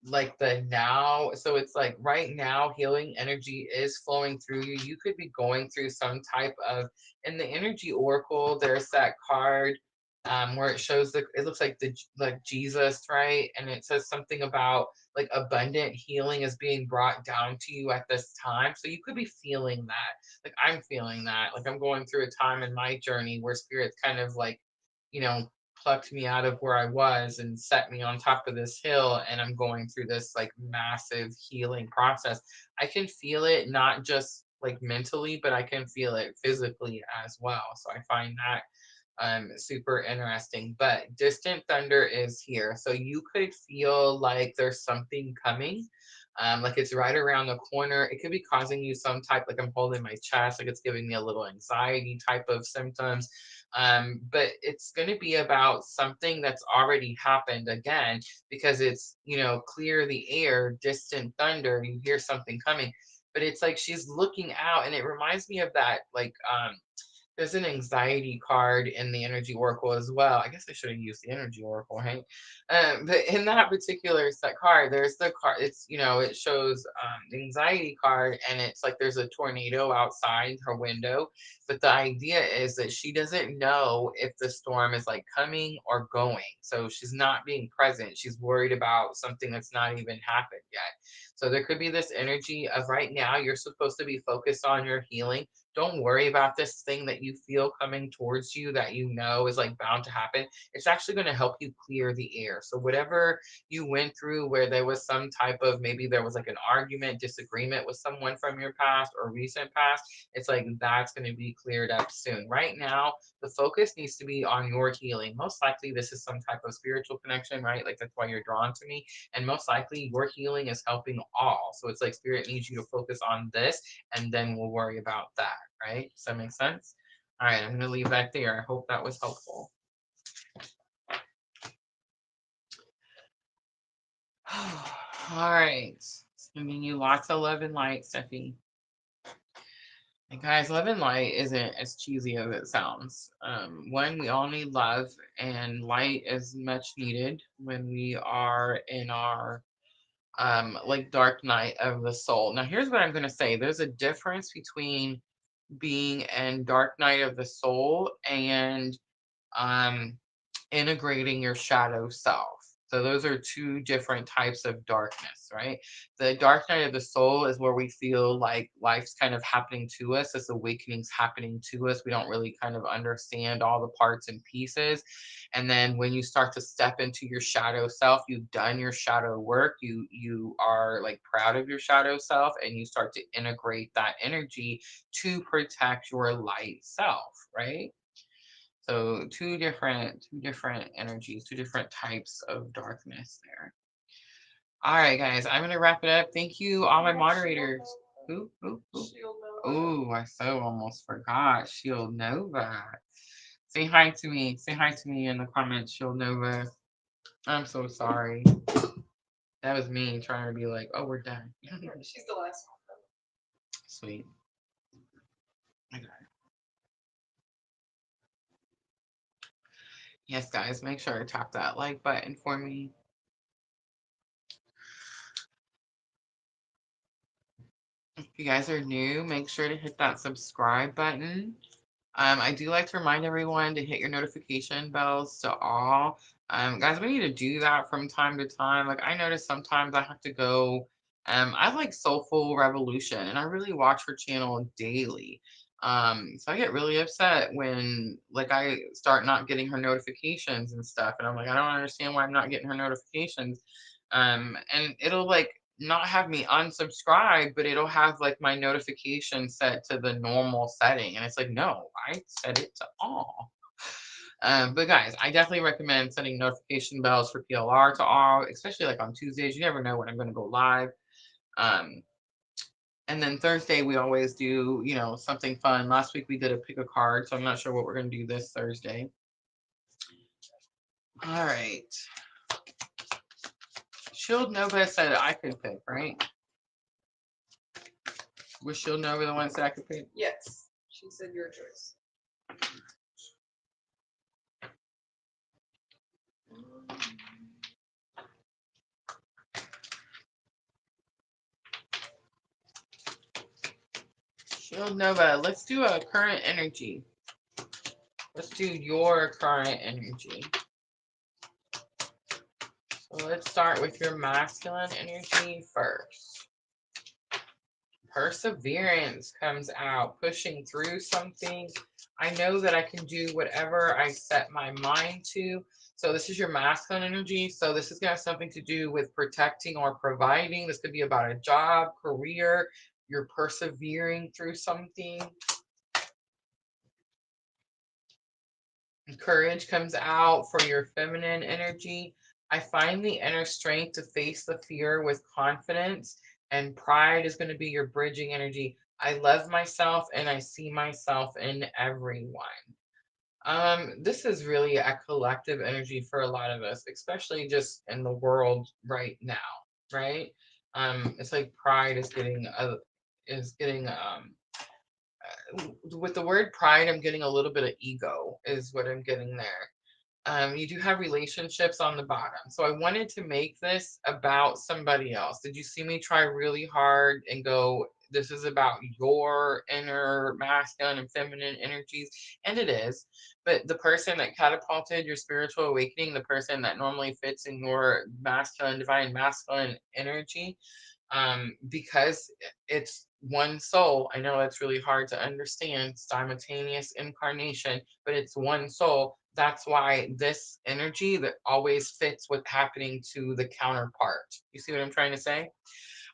like the now, so it's like right now healing energy is flowing through you. You could be going through some type of, in the energy oracle there's that card where it shows the, it looks like the like Jesus, right? And it says something about like abundant healing is being brought down to you at this time. So you could be feeling that. Like I'm feeling that. Like I'm going through a time in my journey where spirit's kind of like, you know, plucked me out of where I was and set me on top of this hill, and I'm going through this like massive healing process. I can feel it not just like mentally, but I can feel it physically as well. So I find that super interesting. But distant thunder is here. So you could feel like there's something coming. Like it's right around the corner. It could be causing you some type, like I'm holding my chest, like it's giving me a little anxiety type of symptoms. But it's going to be about something that's already happened again, because it's, you know, clear the air, distant thunder, you hear something coming. But it's like she's looking out, and it reminds me of that, like, there's an anxiety card in the energy oracle as well. I guess I should have used the energy oracle, right? But in that particular set card, there's the card. It's, you know, it shows the anxiety card, and it's like there's a tornado outside her window. But the idea is that she doesn't know if the storm is like coming or going. So she's not being present. She's worried about something that's not even happened yet. So there could be this energy of right now you're supposed to be focused on your healing. Don't worry about this thing that you feel coming towards you that you know is like bound to happen. It's actually going to help you clear the air. So whatever you went through where there was some type of, maybe there was like an argument, disagreement with someone from your past or recent past, it's like that's going to be cleared up soon. Right now, the focus needs to be on your healing. Most likely this is some type of spiritual connection, right? Like that's why you're drawn to me. And most likely your healing is helping all. So it's like spirit needs you to focus on this, and then we'll worry about that, right? Does that make sense? All right, I'm going to leave that there. I hope that was helpful. All right. Sending you lots of love and light, Steffi. And guys, love and light isn't as cheesy as it sounds. One, we all need love, and light is much needed when we are in our like dark night of the soul. Now, here's what I'm going to say. There's a difference between being in dark night of the soul and um, integrating your shadow self. So those are two different types of darkness, right? The dark night of the soul is where we feel like life's kind of happening to us, this awakening's happening to us. We don't really kind of understand all the parts and pieces. And then when you start to step into your shadow self, you've done your shadow work, you are like proud of your shadow self, and you start to integrate that energy to protect your light self, right? So two different energies, two different types of darkness there. All right, guys, I'm gonna wrap it up. Thank you, all my moderators. Who? Shield Nova. Oh, I so almost forgot. Shield Nova. Say hi to me. Say hi to me in the comments, Shield Nova. I'm so sorry. That was me trying to be like, oh, we're done. She's the last one. Sweet. Okay. Yes, guys, make sure to tap that like button for me. If you guys are new, make sure to hit that subscribe button. I do like to remind everyone to hit your notification bells to all. Guys, we need to do that from time to time. Like I notice sometimes I have to go. I like Soulful Revolution, and I really watch her channel daily. So I get really upset when like I start not getting her notifications and stuff, and I'm like, I don't understand why I'm not getting her notifications. And it'll like not have me unsubscribe, but it'll have like my notification set to the normal setting. And it's like, no, I set it to all. But guys, I definitely recommend setting notification bells for PLR to all, especially like on Tuesdays. You never know when I'm going to go live. Um, and then Thursday, we always do, something fun. Last week we did a pick a card, so I'm not sure what we're going to do this Thursday. All right. Shield Nova said I could pick, right? Was Shield Nova the one that said I could pick? Yes. She said your choice. Shield Nova, let's do a current energy. Let's do your current energy. So let's start with your masculine energy first. Perseverance comes out, pushing through something. I know that I can do whatever I set my mind to. So this is your masculine energy. So this is going to have something to do with protecting or providing. This could be about a job, career. You're persevering through something. Courage comes out for your feminine energy. I find the inner strength to face the fear with confidence, and pride is going to be your bridging energy. I love myself and I see myself in everyone. This is really a collective energy for a lot of us, especially just in the world right now, right? It's like pride is getting with the word pride, I'm getting a little bit of ego, is what I'm getting there. You do have relationships on the bottom. So I wanted to make this about somebody else. Did you see me try really hard and go, this is about your inner masculine and feminine energies? And it is. But the person that catapulted your spiritual awakening, the person that normally fits in your masculine, divine masculine energy, because it's one soul. I know that's really hard to understand, simultaneous incarnation, but it's one soul. That's why this energy that always fits what's happening to the counterpart. You see what I'm trying to say?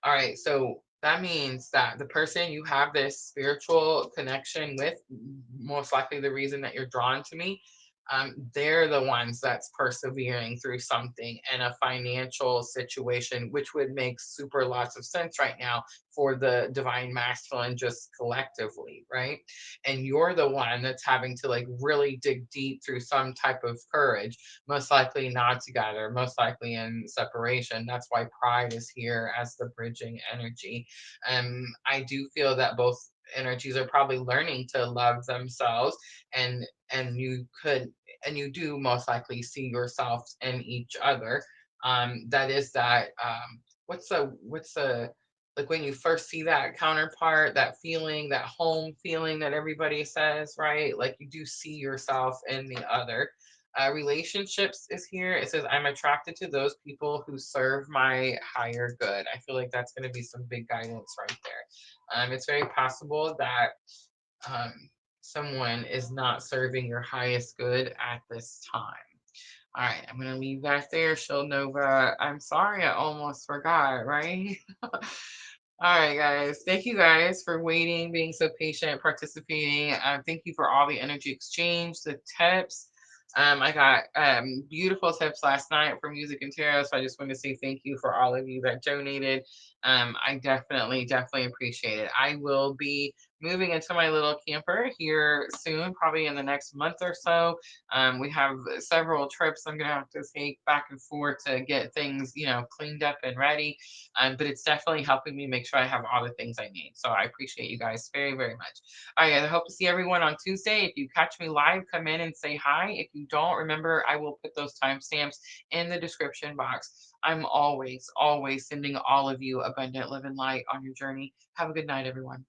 All right, so that means that the person you have this spiritual connection with, most likely the reason that you're drawn to me, they're the ones that's persevering through something in a financial situation, which would make super lots of sense right now for the divine masculine just collectively, right? And you're the one that's having to like really dig deep through some type of courage, most likely not together, most likely in separation. That's why pride is here as the bridging energy. I do feel that both energies are probably learning to love themselves, and you do most likely see yourselves in each other. That is that what's the like when you first see that counterpart, that feeling, that home feeling that everybody says, right? Like you do see yourself in the other. Relationships is here. It says, I'm attracted to those people who serve my higher good. I feel like that's going to be some big guidance right there. It's very possible that um, someone is not serving your highest good at this time. All right, I'm going to leave that there, Shield Nova. I'm sorry, I almost forgot, right? All right, guys. Thank you guys for waiting, being so patient, participating. Thank you for all the energy exchange, the tips. I got beautiful tips last night for music and tarot, so I just want to say thank you for all of you that donated. I definitely appreciate it. I will be moving into my little camper here soon, probably in the next month or so. We have several trips I'm gonna have to take back and forth to get things, cleaned up and ready. But it's definitely helping me make sure I have all the things I need. So I appreciate you guys very much. All right, I hope to see everyone on Tuesday. If you catch me live, come in and say hi. If you don't, remember, I will put those timestamps in the description box. I'm always sending all of you abundant live and light on your journey. Have a good night, everyone.